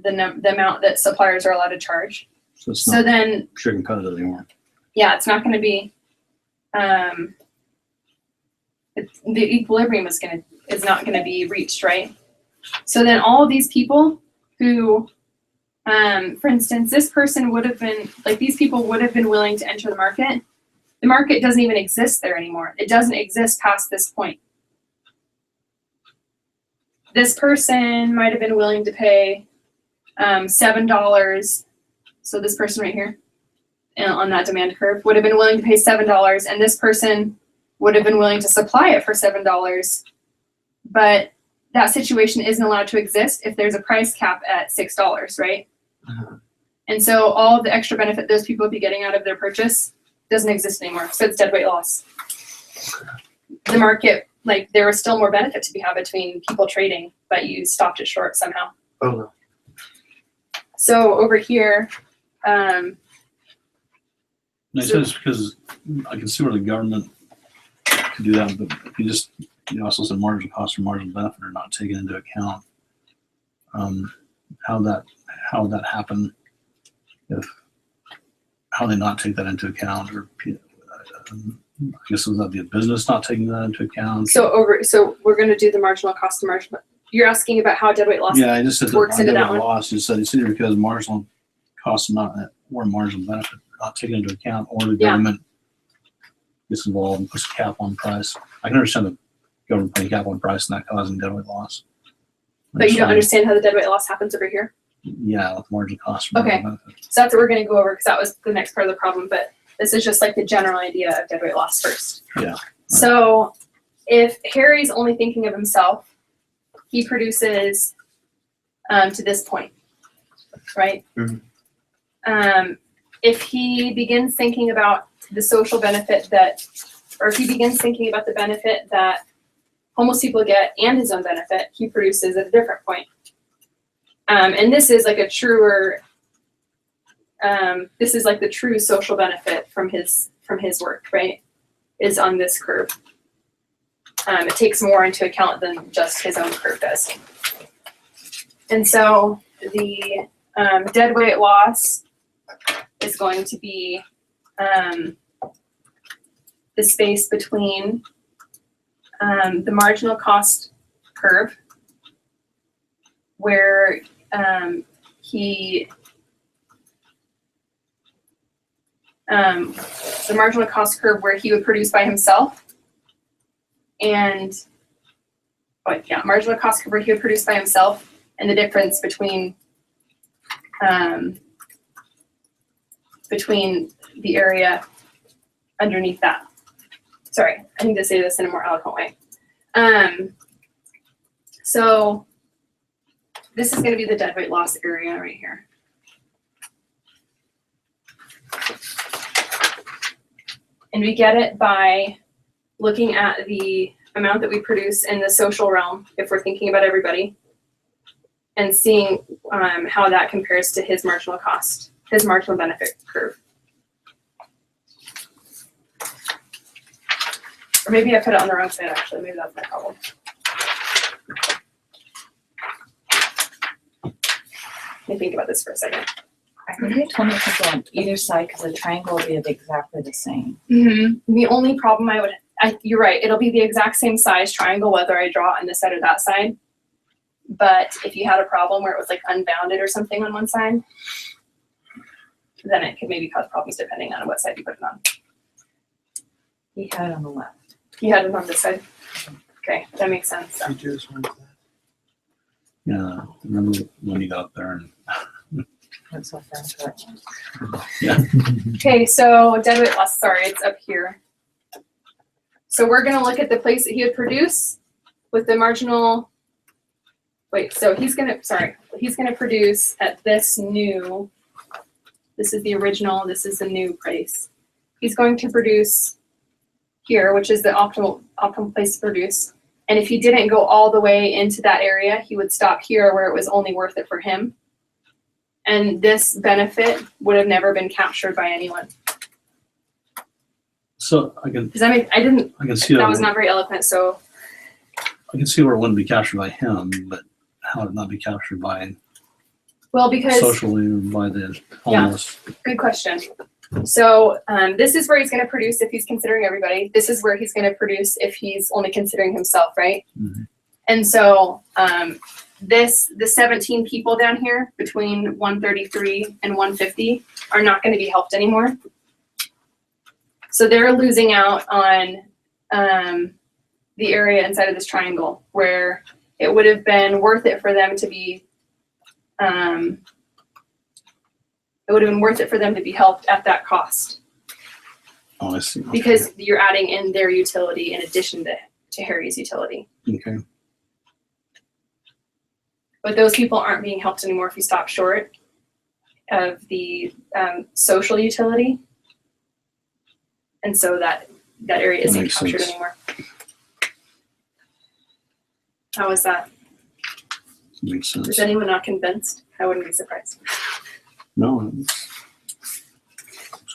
the amount that suppliers are allowed to charge. So it's So not then, sugar cut it anymore. yeah, it's not going to be. The equilibrium is not going to be reached, right? So then all of these people who, for instance, this person would have been, like, these people would have been willing to enter the market. The market doesn't even exist there anymore. It doesn't exist past this point. This person might have been willing to pay $7. So this person right here on that demand curve would have been willing to pay $7, and this person would have been willing to supply it for $7. But that situation isn't allowed to exist if there's a price cap at $6, right? And so all of the extra benefit those people would be getting out of their purchase doesn't exist anymore. So it's dead weight loss. The market, like, there was still more benefit to be had between people trading, but you stopped it short somehow. Oh no. So over here, And I said it's because I can see where the government could do that, but if you just, you also said marginal cost or marginal benefit are not taken into account. How would that happen how they not take that into account, or I guess would that be a business not taking that into account? so we're going to do the marginal cost to marginal. You're asking about how deadweight loss. Yeah, I just said works into that one. loss. You said it's either because marginal costs or marginal benefit are not taken into account, or the Yeah. government gets involved and puts a cap on price. I can understand the government putting a cap on price and that causing deadweight loss. But you don't understand how the deadweight loss happens over here. Yeah, with marginal costs. Okay. Benefit. So that's what we're going to go over, because that was the next part of the problem. But this is just like the general idea of deadweight loss first. Yeah. So if Harry's only thinking of himself, he produces to this point, right? Mhm. If he begins thinking about the social benefit or if he begins thinking about the benefit that homeless people get and his own benefit, he produces at a different point. And this is like a truer, this is like the true social benefit from his work, right? Is on this curve. It takes more into account than just his own curve does. And so the deadweight loss is going to be the space between the marginal cost curve, where the marginal cost curve where he would produce by himself, and marginal cost curve where he would produce by himself, and the difference between the area underneath that. Sorry, I need to say this in a more eloquent way. So this is going to be the deadweight loss area right here. And we get it by looking at the amount that we produce in the social realm, if we're thinking about everybody, and seeing how that compares to his marginal cost, his marginal benefit curve. Or maybe I put it on the wrong side, actually. Maybe that's my problem. Let me think about this for a second. I think you told me to go on either side because the triangle will be exactly the same. Mm-hmm. The only problem you're right, it'll be the exact same size triangle whether I draw on this side or that side. But if you had a problem where it was like unbounded or something on one side, then it could maybe cause problems depending on what side you put it on. He had it on the left. You had it on this side? Okay, that makes sense. You just went to that. Yeah, remember when you got up there and That's so fast. Okay, so deadweight loss, sorry, it's up here. So we're gonna look at the place that he would produce with the marginal, so he's gonna produce at this new, this is the original, this is the new price. He's going to produce here, which is the optimal place to produce. And if he didn't go all the way into that area, he would stop here where it was only worth it for him. And this benefit would have never been captured by anyone. So I can Does that make, I can see that was not very eloquent, so. I can see where it wouldn't be captured by him, but how would it not be captured by Well, because, socially or by the homeless? good question. So this is where he's gonna produce if he's considering everybody. This is where he's gonna produce if he's only considering himself, right? Mhm. And so the 17 people down here between 133 and 150 are not gonna be helped anymore. So they're losing out on the area inside of this triangle where it would have been worth it for them to be helped at that cost, Oh, I see. Okay. because you're adding in their utility in addition to Harry's utility. Okay. But those people aren't being helped anymore if you stop short of the social utility. And so that area That isn't makes captured sense. anymore. How is that? Makes sense. Is anyone not convinced? I wouldn't be surprised. No, it's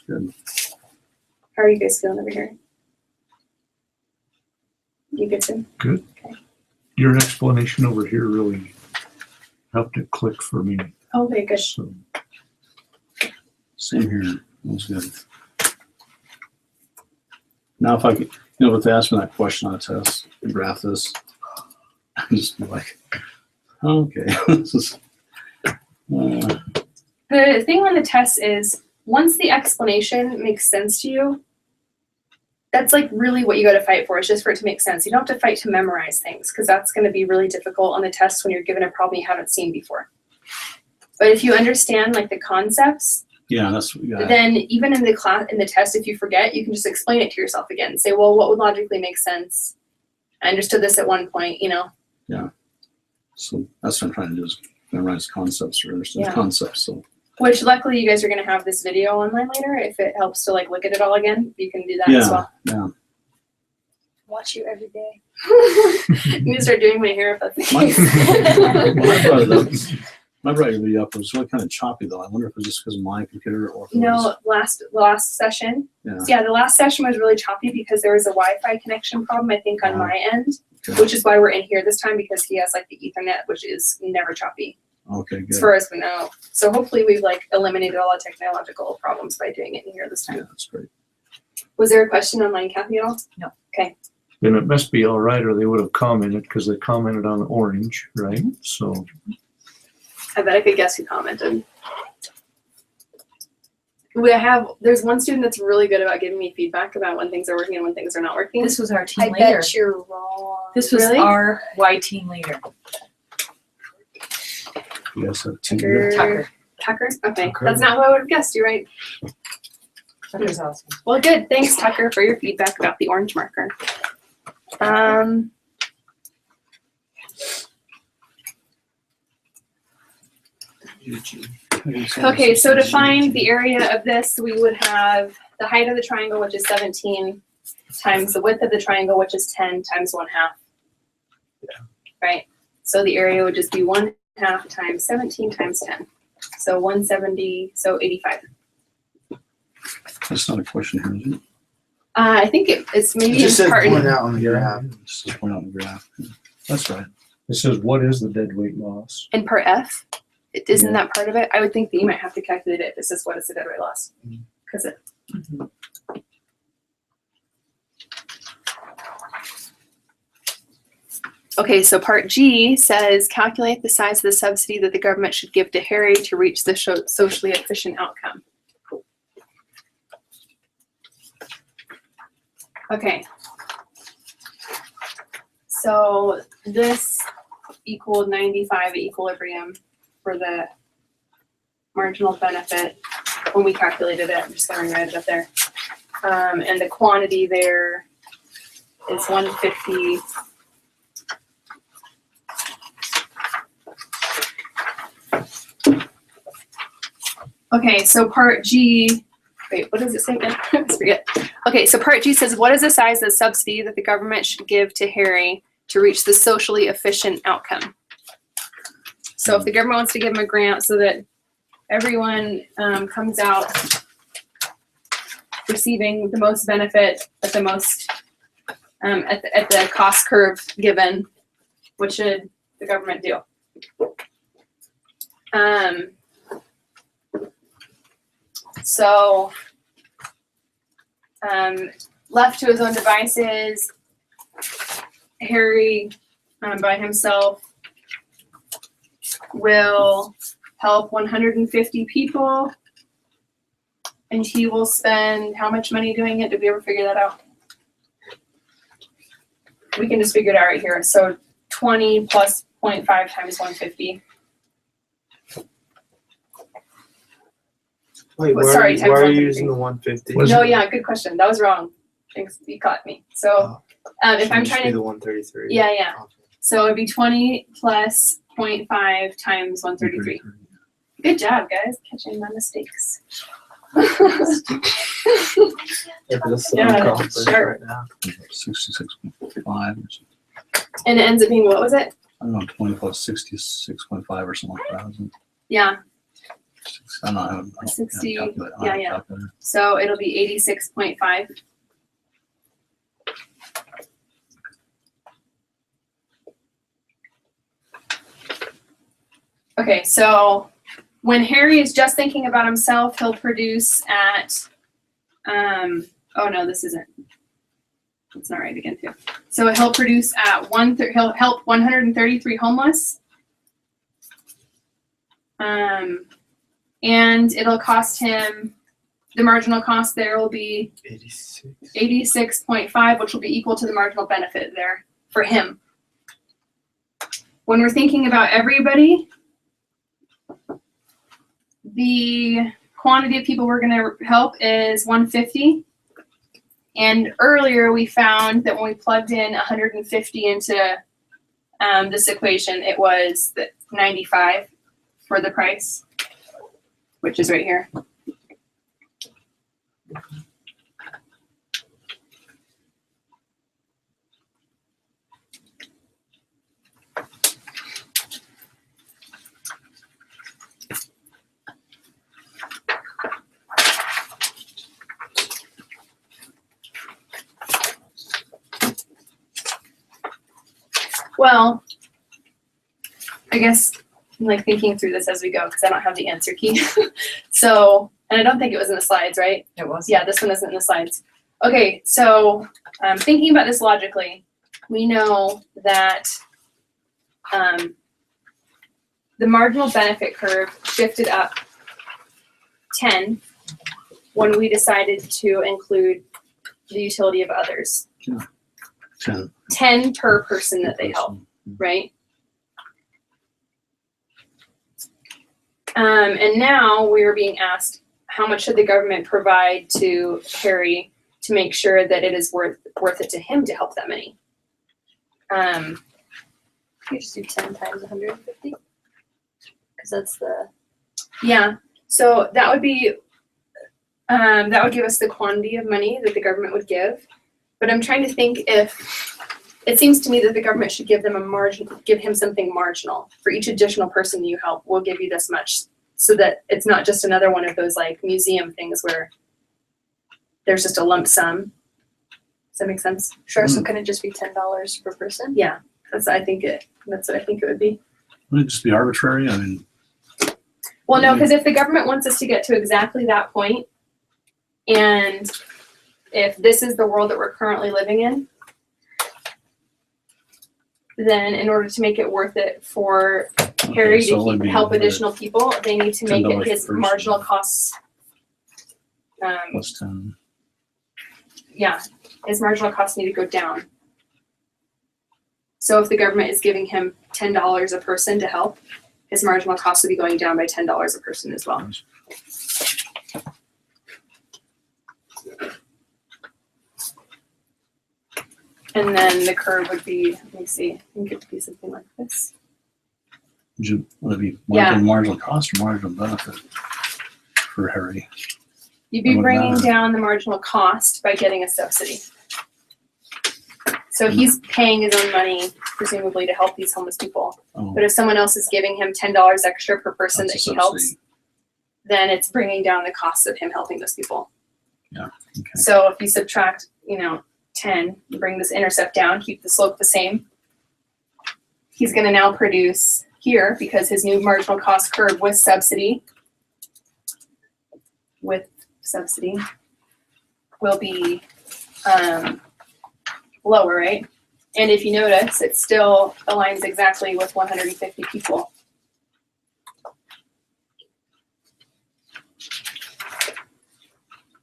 good. How are you guys feeling over here? You good too? Good. Your explanation over here really helped it click for me. Oh, very good. So, Same here. That's good. Now, if I could, if they ask me that question on a test, graph this, I just be like, okay, this is. The thing on the test is once the explanation makes sense to you, that's like really what you got to fight for. It's just for it to make sense. You don't have to fight to memorize things because that's going to be really difficult on the test when you're given a problem you haven't seen before. But if you understand like the concepts, Yeah, that's yeah. then even in the class, in the test, if you forget, you can just explain it to yourself again. Say, well, what would logically make sense? I understood this at one point, So that's what I'm trying to do is memorize concepts or understand Yeah. concepts. So Which luckily you guys are going to have this video online later. If it helps to like look at it all again, you can do that as well. yeah. Watch you every day. I'm going to start doing my hair if that's the My- case. When I brought it up, my video up was really kind of choppy though. I wonder if it was just because of my computer or if it was, No, last session. yeah. Yeah, the last session was really choppy because there was a Wi-Fi connection problem, I think, on my end, Okay. which is why we're in here this time because he has like the Ethernet, which is never choppy, Okay, as good. far as we know. So hopefully we've like eliminated all the technological problems by doing it in here this Yeah, time. that's great. Was there a question online, Kathy, at all? No. Okay. then it must be all right, or they would have commented because they commented on orange, right? So I bet I could guess who commented. There's one student that's really good about giving me feedback about when things are working and when things are not working. This was our team I leader. bet you're wrong. This was Really? our Y team leader, You guys have two. Tucker. Tucker. Tucker? Okay. Tucker. That's not what I would have guessed. You're right. Tucker's awesome. Well, good. Thanks, Tucker, for your feedback about the orange marker. Okay, so to find the area of this, we would have the height of the triangle, which is 17, times the width of the triangle, which is 10, times 1/2. Yeah. Right? So the area would just be 1/2 times 17 times 10. So 170, so 85. That's not a question here, is it? I think it's maybe It just says in part. point out on the graph. Just point out the graph. That's right. it says, what is the dead weight loss? In part F, isn't Yeah. that part of it? I would think that you might have to calculate it if this is what is the dead weight loss. Because it. Okay, so part G says calculate the size of the subsidy that the government should give to Harry to reach the socially efficient outcome. Okay. So this equaled 95 at equilibrium for the marginal benefit when we calculated it. I'm just going to write it up there. And the quantity there is 150. Okay, so part G, wait, what does it say again? I always forget. Okay, so part G says, what is the size of the subsidy that the government should give to Harry to reach the socially efficient outcome? So if the government wants to give him a grant so that everyone comes out receiving the most benefit at the most, at the cost curve given, what should the government do? So, left to his own devices, Harry by himself will help 150 people, and he will spend how much money doing it? Did we ever figure that out? We can just figure it out right here. So 20 plus 0.5 times 150. Wait, Well, why sorry, are you, times why are you 150. using the 150? Was No, it- yeah, good question. That was wrong. Thanks, you caught me. So if I'm trying to, the 133. yeah, yeah. Okay. So it'd be 20 plus 0.5 times 133. Good job, guys, catching my mistakes. If it's Yeah, accomplished sure. right now. 66.5 or something. And it ends up being, what was it? I don't know, 20 plus 66.5 or something like that. Isn't Yeah, it? I don't know. I don't 60, calculate. I yeah, don't yeah. calculate. so it'll be 86.5. Okay, so when Harry is just thinking about himself, he'll produce at, oh no, this isn't. It's not right again too. So he'll produce at he'll help 133 homeless. And it'll cost him, the marginal cost there will be 86. 86.5, which will be equal to the marginal benefit there for him. When we're thinking about everybody, the quantity of people we're going to help is 150. And earlier we found that when we plugged in 150 into this equation, it was 95 for the price, which is right here. Well, I guess I'm like thinking through this as we go because I don't have the answer key. So, and I don't think it was in the slides, right? It was. Yeah, this one isn't in the slides. Okay, so thinking about this logically, we know that the marginal benefit curve shifted up 10 when we decided to include the utility of others. 10. 10 per person that they help, right? And now we are being asked, how much should the government provide to Harry to make sure that it is worth it to him to help that many? You just do 10 times 150? Because that's the, Yeah, so that would be, that would give us the quantity of money that the government would give. But I'm trying to think if, it seems to me that the government should give them a margin, give him something marginal. For each additional person you help, we'll give you this much. So that it's not just another one of those like museum things where there's just a lump sum. Does that make sense? sure, so can it just be $10 per person? Yeah, that's what I think it would be. Would it just be arbitrary? I mean, Well, no, because if the government wants us to get to exactly that point, and if this is the world that we're currently living in, then in order to make it worth it for Harry so it to would be help additional people, they need to make $10 it his per person. marginal costs. plus 10. Yeah, his marginal costs need to go down. So if the government is giving him $10 a person to help, his marginal cost will be going down by $10 a person as well. And then the curve would be, let me see, I think it would be something like this. Would it be Yeah. marginal cost or marginal benefit for Harry? You'd It be wouldn't bringing matter. down the marginal cost by getting a subsidy. So he's paying his own money, presumably, to help these homeless people. Oh, But if someone else is giving him $10 extra per person That's that a he helps, subsidy. then it's bringing down the cost of him helping those people. okay. So if you subtract, 10, you bring this intercept down, keep the slope the same, he's gonna now produce here, because his new marginal cost curve with subsidy will be lower, right? And if you notice, it still aligns exactly with 150 people.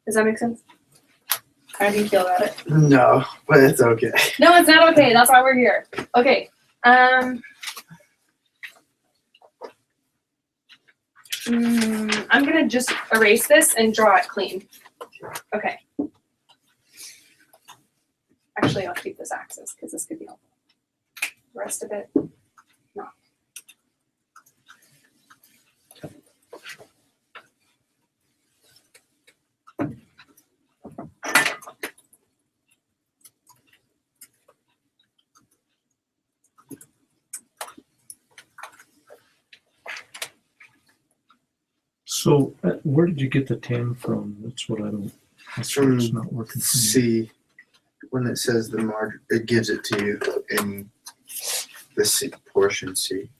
Does that make sense? How do you feel about it? No, but it's okay. No, it's not okay. That's why we're here. Okay. I'm gonna just erase this and draw it clean. Okay. Actually, I'll keep this axis because this could be helpful. The rest of it, no. So where did you get the 10 from? That's what I don't, that's where it's not working for me. See, when it says the margin, it gives it to you in the C portion C.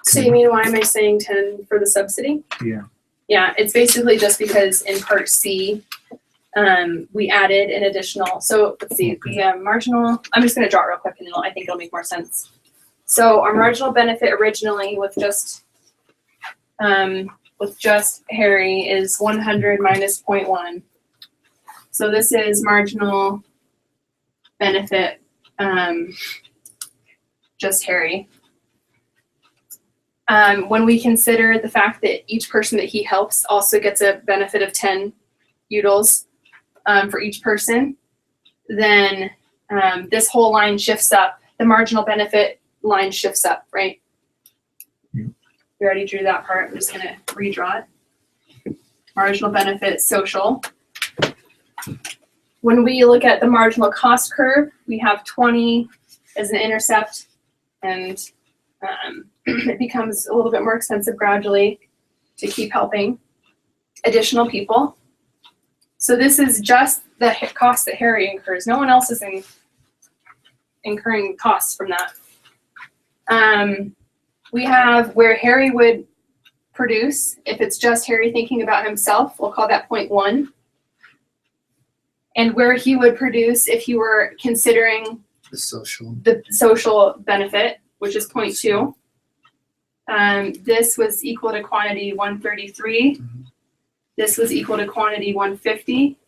So you mean, why am I saying 10 for the subsidy? Yeah. Yeah, it's basically just because in part C, we added an additional, so let's see, the marginal, I'm just gonna draw it real quick and I think it'll make more sense. So our marginal benefit originally with just Harry is 100 minus 0.1. So this is marginal benefit, just Harry. When we consider the fact that each person that he helps also gets a benefit of 10 utils for each person, then this whole line shifts up. The marginal benefit line shifts up, right? Yeah. We already drew that part. I'm just gonna redraw it. Marginal benefit social. When we look at the marginal cost curve, we have 20 as an intercept, and it becomes a little bit more expensive gradually to keep helping additional people. So this is just the cost that Harry incurs. No one else is incurring costs from that. We have where Harry would produce, if it's just Harry thinking about himself, we'll call that 0.1. And where he would produce if he were considering The social. the social benefit, which is 0.2. This was equal to quantity 133. Mhm. This was equal to quantity 150.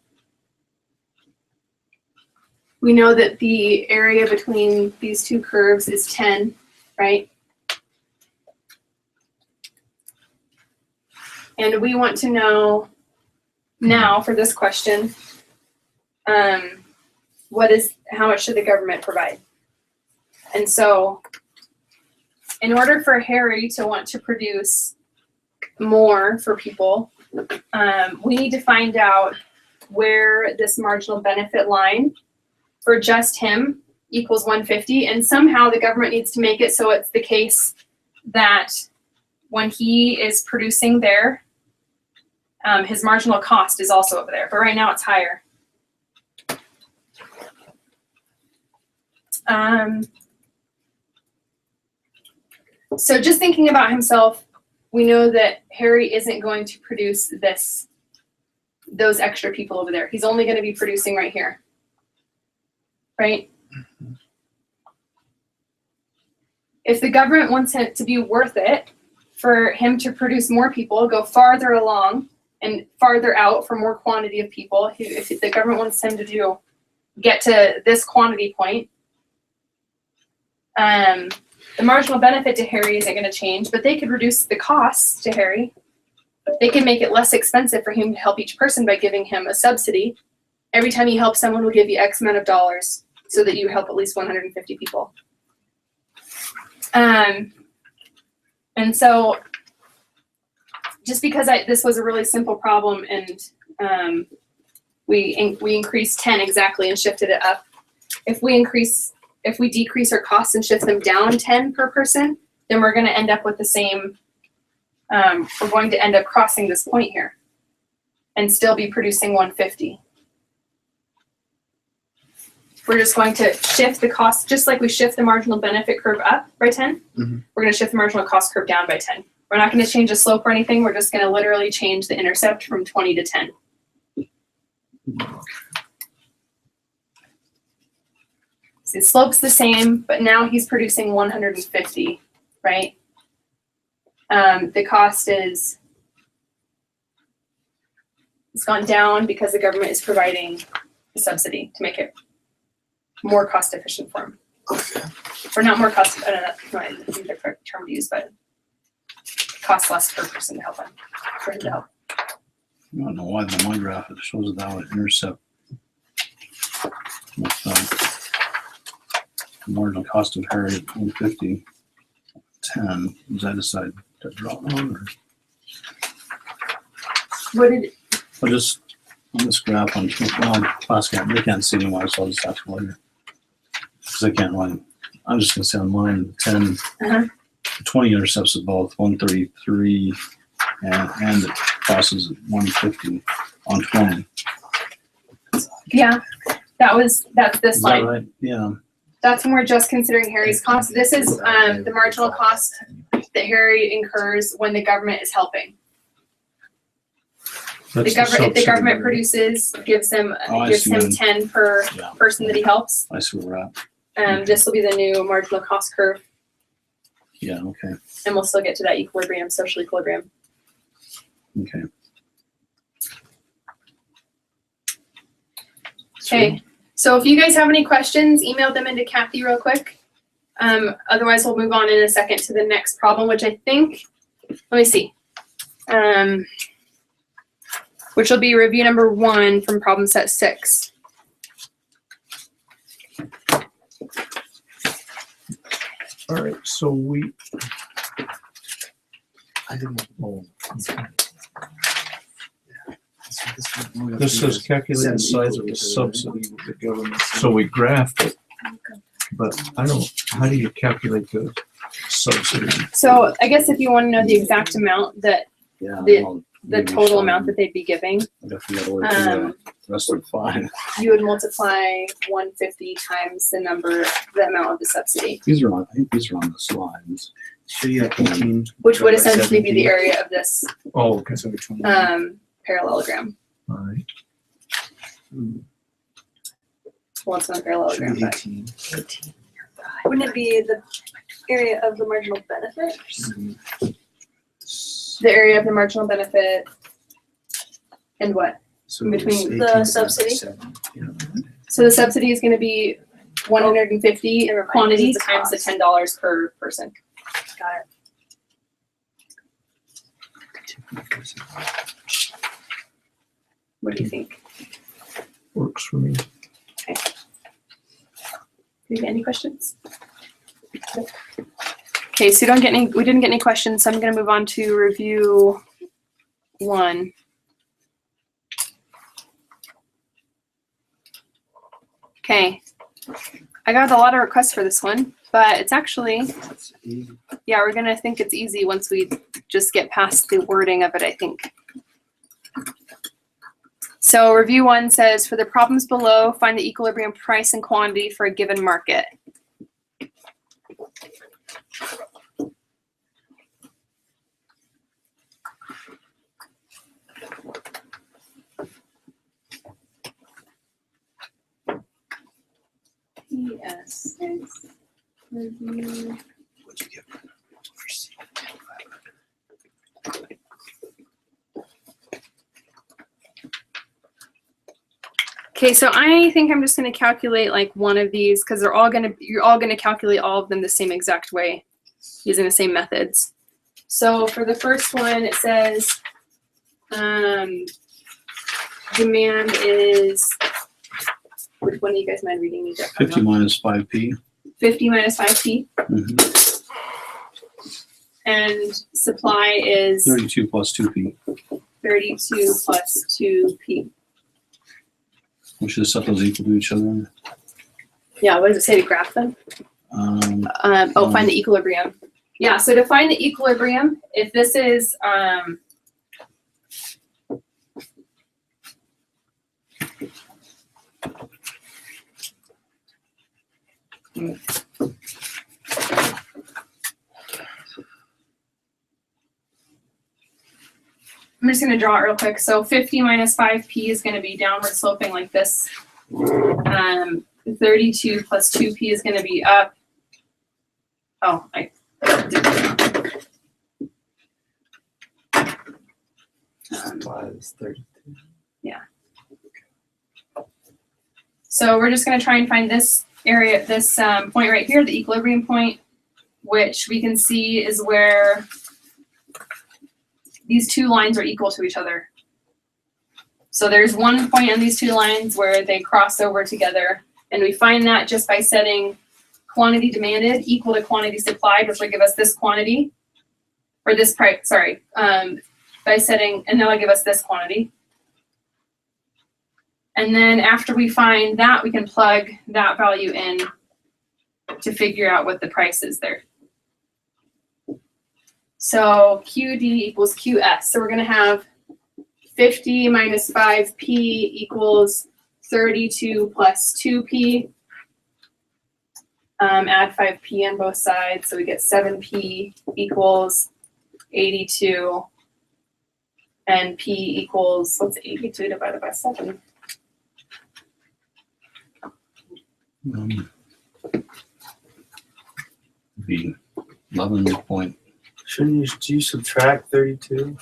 We know that the area between these two curves is 10, right? And we want to know now for this question, how much should the government provide? And so in order for Harry to want to produce more for people, we need to find out where this marginal benefit line for just him equals 150, and somehow the government needs to make it so it's the case that when he is producing there, his marginal cost is also over there, but right now it's higher. So just thinking about himself, we know that Harry isn't going to produce those extra people over there. He's only going to be producing right here, right? If the government wants it to be worth it for him to produce more people, go farther along and farther out for more quantity of people, if the government wants him to get to this quantity point, the marginal benefit to Harry isn't going to change, but they could reduce the costs to Harry. They can make it less expensive for him to help each person by giving him a subsidy, every time you help someone, we'll give you X amount of dollars so that you help at least 150 people. And so just because this was a really simple problem and we increased 10 exactly and shifted it up. If we decrease our costs and shift them down 10 per person, then we're going to end up with the same, we're going to end up crossing this point here and still be producing 150. We're just going to shift the cost, just like we shift the marginal benefit curve up by 10, we're going to shift the marginal cost curve down by 10. We're not going to change the slope or anything. We're just going to literally change the intercept from 20 to 10. So the slope's the same, but now he's producing 150, right? The cost it's gone down because the government is providing a subsidy to make it more cost efficient for him. Or not more cost, I don't know, that's not the correct term to use, but cost less per person to help him, for him to help. I don't know why the my graph it shows that would intercept with the marginal cost of Harry at 150, 10. Was I decide to drop on or? What did, I'll just on this graph on class camp, they can't see anymore, so I'll just ask them later. Because I can't line. I'm just gonna say on mine 10, 20 intercepts at both 133 and it crosses at 150 on 20. yeah, that's this Is that line. right? Yeah. That's when we're just considering Harry's cost. This is the marginal cost that Harry incurs when the government is helping. That's If the subsidy, government right? produces, gives him I see. 10 per Yeah. person that he helps. I see where we're at. This will be the new marginal cost curve, Yeah, okay. and we'll still get to that equilibrium, social equilibrium. Okay. Okay, so if you guys have any questions, email them into Kathy real quick. Otherwise, we'll move on in a second to the next problem, which I think, let me see. Which will be review number 1 from problem set 6. All right, so I didn't. this says calculate the size of the subsidy with the government. So we graphed it, but how do you calculate the subsidy? So I guess if you want to know the exact amount that Yeah. the total amount that they'd be giving, I forgot where to do the rest of the fine. you would multiply 150 times the amount of the subsidy, These are on, I think these are on the slides. So you have 18. which would by essentially be the 17. area of this Oh, okay. So which one? parallelogram. All right. Well, it's not a Should parallelogram, be but 18. Wouldn't it be the area of the marginal benefit? the area of the marginal benefit and what? So Between it's the 18 divided by subsidy? 7. Yeah. So the subsidy is going to be 150 Never mind, quantity this is the times the cost. $10 per person. Got it. What do you think? Works for me. Do you get any questions? Okay, so we didn't get any questions, so I'm going to move on to review 1. Okay, I got a lot of requests for this one, but it's actually, yeah, we're going to think it's easy once we just get past the wording of it, I think. So review 1 says, for the problems below, find the equilibrium price and quantity for a given market. PS6 review. What'd you get? Okay, so I think I'm just going to calculate like one of these because you're all going to calculate all of them the same exact way using the same methods. So for the first one, it says demand is Which one do you guys mind reading me? Jeff? 50 minus 5p. 50 minus 5p. Mhm. And supply is 32 plus 2p. 32 plus 2p. We should set those equal to each other. Yeah, what does it say to graph them? Find the equilibrium. Yeah, so to find the equilibrium, if this is, I'm just gonna draw it real quick. So 50 minus 5p is gonna be downward sloping like this. 32 plus 2p is gonna be up. Oh, I did it wrong. Supply is 32. So we're just gonna try and find this area, this point right here, the equilibrium point, which we can see is where these two lines are equal to each other. So there's one point on these two lines where they cross over together, and we find that just by setting quantity demanded equal to quantity supplied, which will give us this quantity, or this price, sorry, by setting, and that'll give us this quantity. And then after we find that, we can plug that value in to figure out what the price is there. So QD equals QS. So we're gonna have 50 minus 5p equals 32 plus 2p. Add 5p on both sides, so we get 7p equals 82. And p equals, what's 82 divided by 7? Be 11 point. Shouldn't you subtract 32?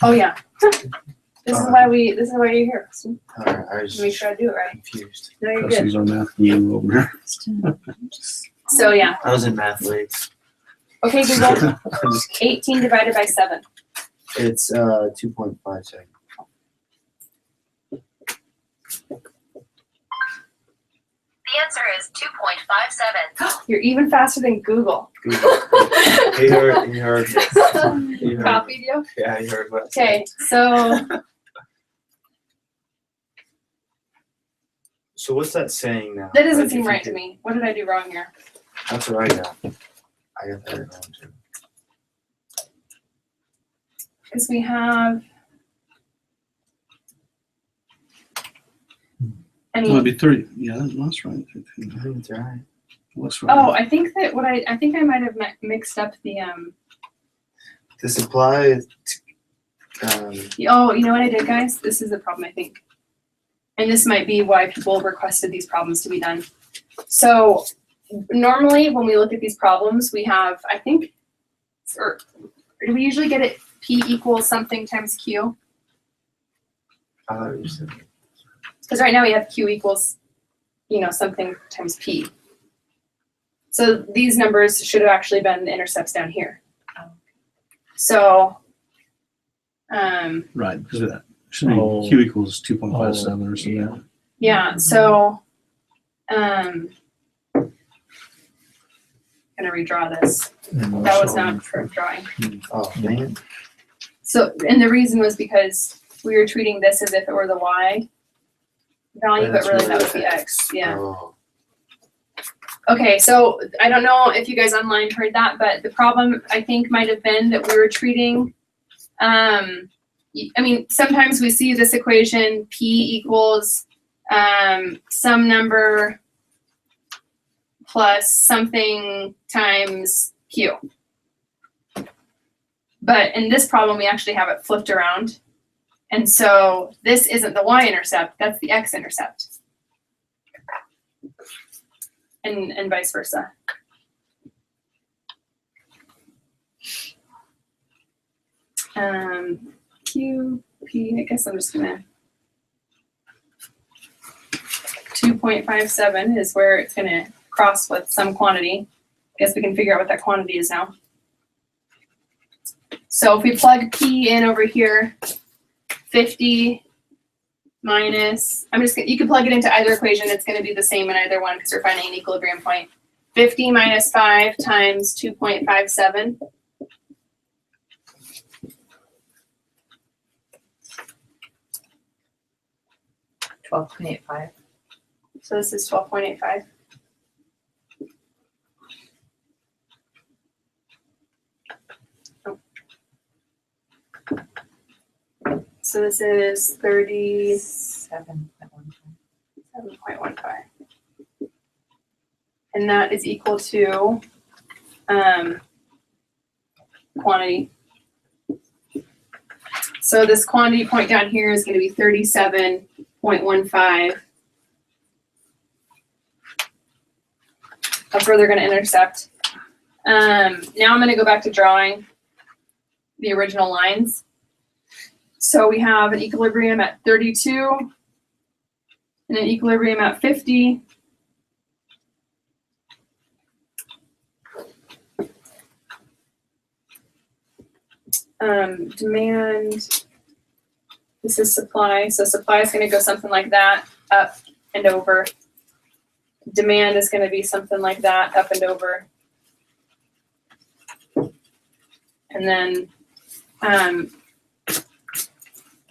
Oh yeah. This is why you're here, Kristen. Alright, I was To make sure I do it right. confused. No, you're good. Krusty's our math guru over here. So yeah. I was in math late. Okay, Google. 18 divided by 7. It's 2.57. The answer is 2.57. You're even faster than Google. He heard. He heard. Copied you? Yeah, he heard what. Okay, so So what's that saying now? that doesn't Like, seem if you right to could- me. What did I do wrong here? That's what I got. I got that wrong too. Because we have. I It mean, would be 30. Yeah, that's right. I think it's right. That's right. oh, I think that I think I might have mixed up the The supply. Oh, you know what I did, guys? This is the problem, I think. And this might be why people requested these problems to be done. So normally when we look at these problems, we have, I think, or do we usually get it P equals something times Q? Because right now we have Q equals, something times P. So these numbers should have actually been the intercepts down here. So, Right, because of that. Should be Oh. Q equals 2.57 or something. Yeah. yeah, so, gonna redraw this. That was not correct drawing. Oh man. So, and the reason was because we were treating this as if it were the Y value, but That's really that really was the X, yeah. Oh. Okay, so I don't know if you guys online heard that, but the problem I think might have been that we were treating, I mean, sometimes we see this equation P equals some number plus something times Q. But in this problem, we actually have it flipped around. And so this isn't the y-intercept, that's the x-intercept. And vice versa. Q, P, I guess I'm just gonna 2.57 is where it's gonna cross with some quantity. I guess we can figure out what that quantity is now. So if we plug P in over here, 50 minus, you can plug it into either equation. It's going to be the same in either one because we're finding an equilibrium point. 50 minus 5 times 2.57. $12.85. So this is 12.85. So this is 37.15. And that is equal to quantity. So this quantity point down here is going to be 37.15. That's where they're going to intercept. Now I'm going to go back to drawing the original lines. So we have an equilibrium at 32 and an equilibrium at 50. Demand, this is supply. So supply is going to go something like that, up and over. Demand is going to be something like that, up and over. And then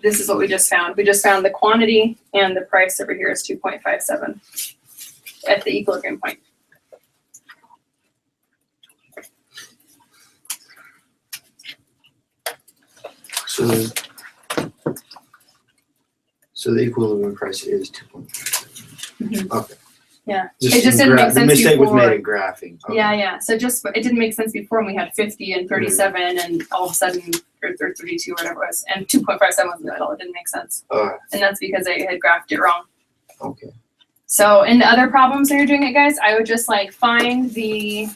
this is what we just found. We just found the quantity and the price over here is 2.57 at the equilibrium point. So the equilibrium price is 2.5. Mhm. Okay. Yeah. Just It just in didn't make the sense mistake was before. made in graphing. Okay. Yeah. So just, it didn't make sense before when we had 50 and 37 and all of a sudden, or 32 or whatever it was, and 2.57 was in the middle. It didn't make sense. And that's because I had graphed it wrong. Okay. So in the other problems that you're doing it, guys, I would just like find the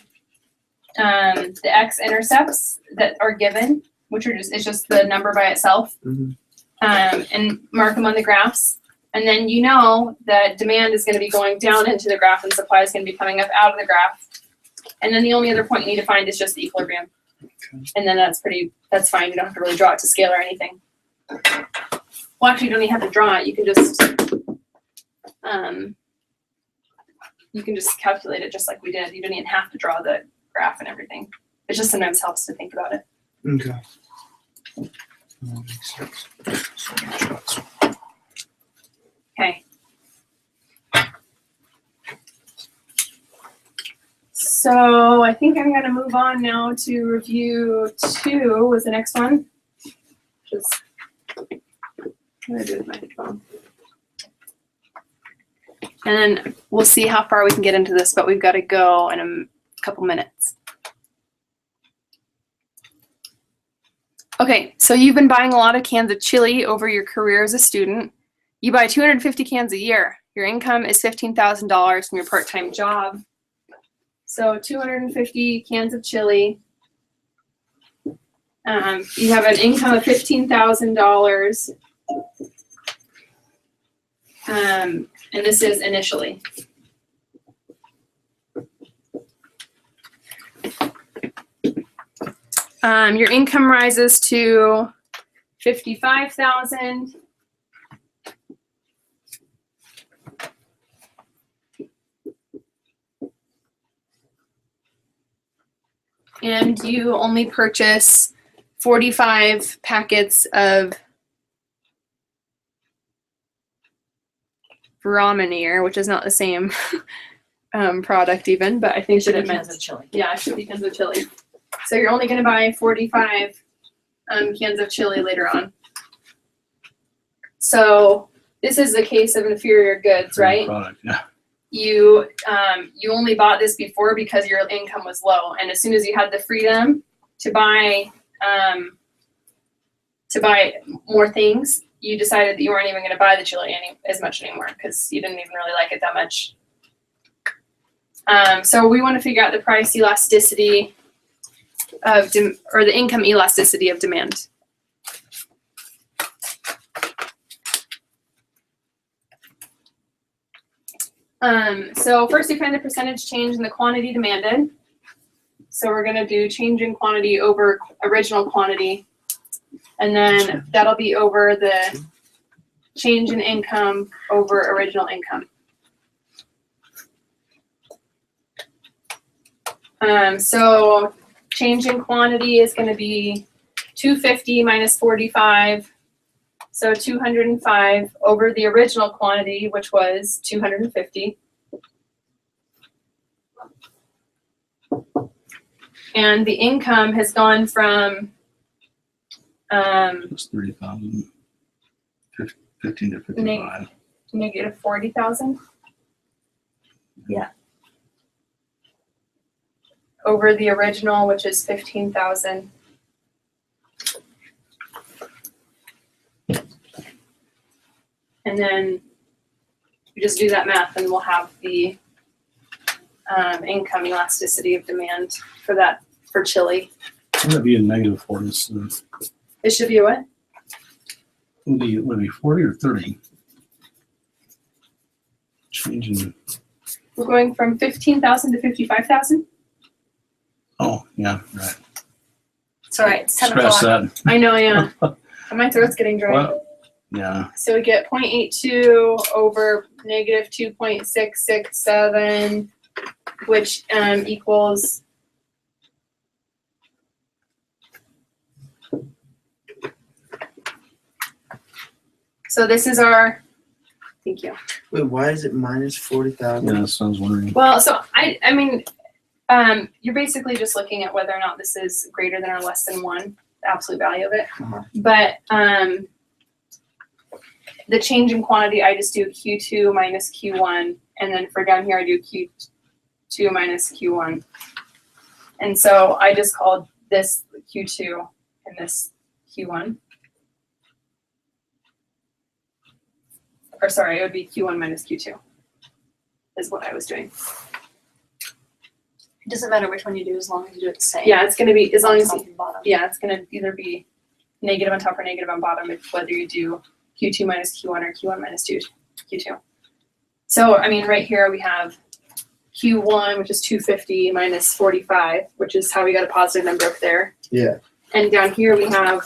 x-intercepts that are given, which are it's just the number by itself, Mhm. and mark them on the graphs. And then you know that demand is going to be going down into the graph and supply is going to be coming up out of the graph. And then the only other point you need to find is just the equilibrium. And then that's fine. You don't have to really draw it to scale or anything. Well, actually, you don't even have to draw it. You can just calculate it just like we did. You don't even have to draw the graph and everything. It just sometimes helps to think about it. Okay. That makes sense. Okay. So I think I'm going to move on now to review 2 was the next one. Just what do I do with my phone? And then we'll see how far we can get into this, but we've got to go in a couple minutes. Okay, so you've been buying a lot of cans of chili over your career as a student. You buy 250 cans a year. Your income is $15,000 from your part-time job. So 250 cans of chili. You have an income of $15,000. And this is initially. Your income rises to $55,000. And you only purchase 45 packets of Brahmanir, which is not the same product even, but I think that it meant Cans of chili. yeah, 50 cans of chili. So you're only going to buy 45 cans of chili later on. So this is the case of inferior goods, right? Product, yeah. You only bought this before because your income was low, and as soon as you had the freedom to buy more things, you decided that you weren't even going to buy the chili as much anymore because you didn't even really like it that much. So we want to figure out the price elasticity of or the income elasticity of demand. So first we find the percentage change in the quantity demanded. So we're going to do change in quantity over original quantity. And then that'll be over the change in income over original income. So change in quantity is going to be 250 minus 45. So 205 over the original quantity, which was 250. And the income has gone from It's 30,000. 15 to 55. negative 40,000. Yeah. Over the original, which is 15,000. And then we just do that math and we'll have the income elasticity of demand for that, for chili. Would it be a negative 40? So It should be a what? would it be 40 or 30? Changing. We're going from 15,000 to 55,000? Oh, yeah, right. It's all right. It's 10 Scratch o'clock. that. I know, yeah. My throat's getting dry. Well, yeah. So we get 0.82 over negative 2.667, which equals so this is our, thank you. Wait, why is it minus 40,000? Yeah, that's what I was wondering. Well, so I mean, you're basically just looking at whether or not this is greater than or less than 1, the absolute value of it. Uh-huh. But the change in quantity, I just do Q2 minus Q1, and then for down here, I do Q2 minus Q1. And so I just called this Q2 and this Q1. Or sorry, it would be Q1 minus Q2 is what I was doing. It doesn't matter which one you do as long as you do it the same. Yeah, it's going to be, as long as, Top and bottom. yeah, it's going to either be negative on top or negative on bottom, whether you do Q2 minus Q1 or Q1 minus Q2. So, I mean, right here we have Q1, which is 250 minus 45, which is how we got a positive number up there. Yeah. And down here we have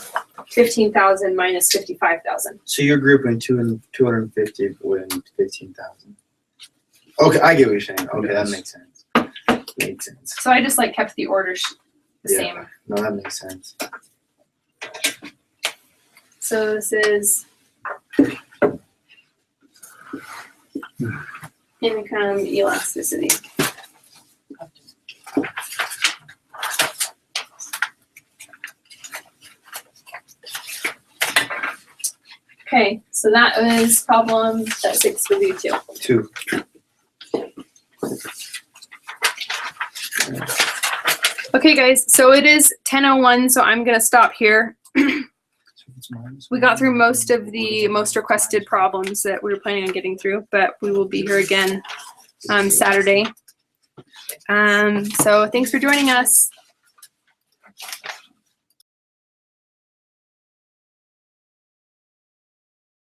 15,000 minus 55,000. So you're grouping 250 with 15,000. Okay, I get what you're saying. Okay, that Yes. makes sense. Makes sense. So I just like kept the order the Yeah. same. No, that makes sense. So this is income elasticity. Okay, so that was problem set 6 for you too. 2. Okay, guys, so it is 10:01, so I'm gonna stop here. We got through most of the most requested problems that we were planning on getting through, but we will be here again Saturday. So thanks for joining us.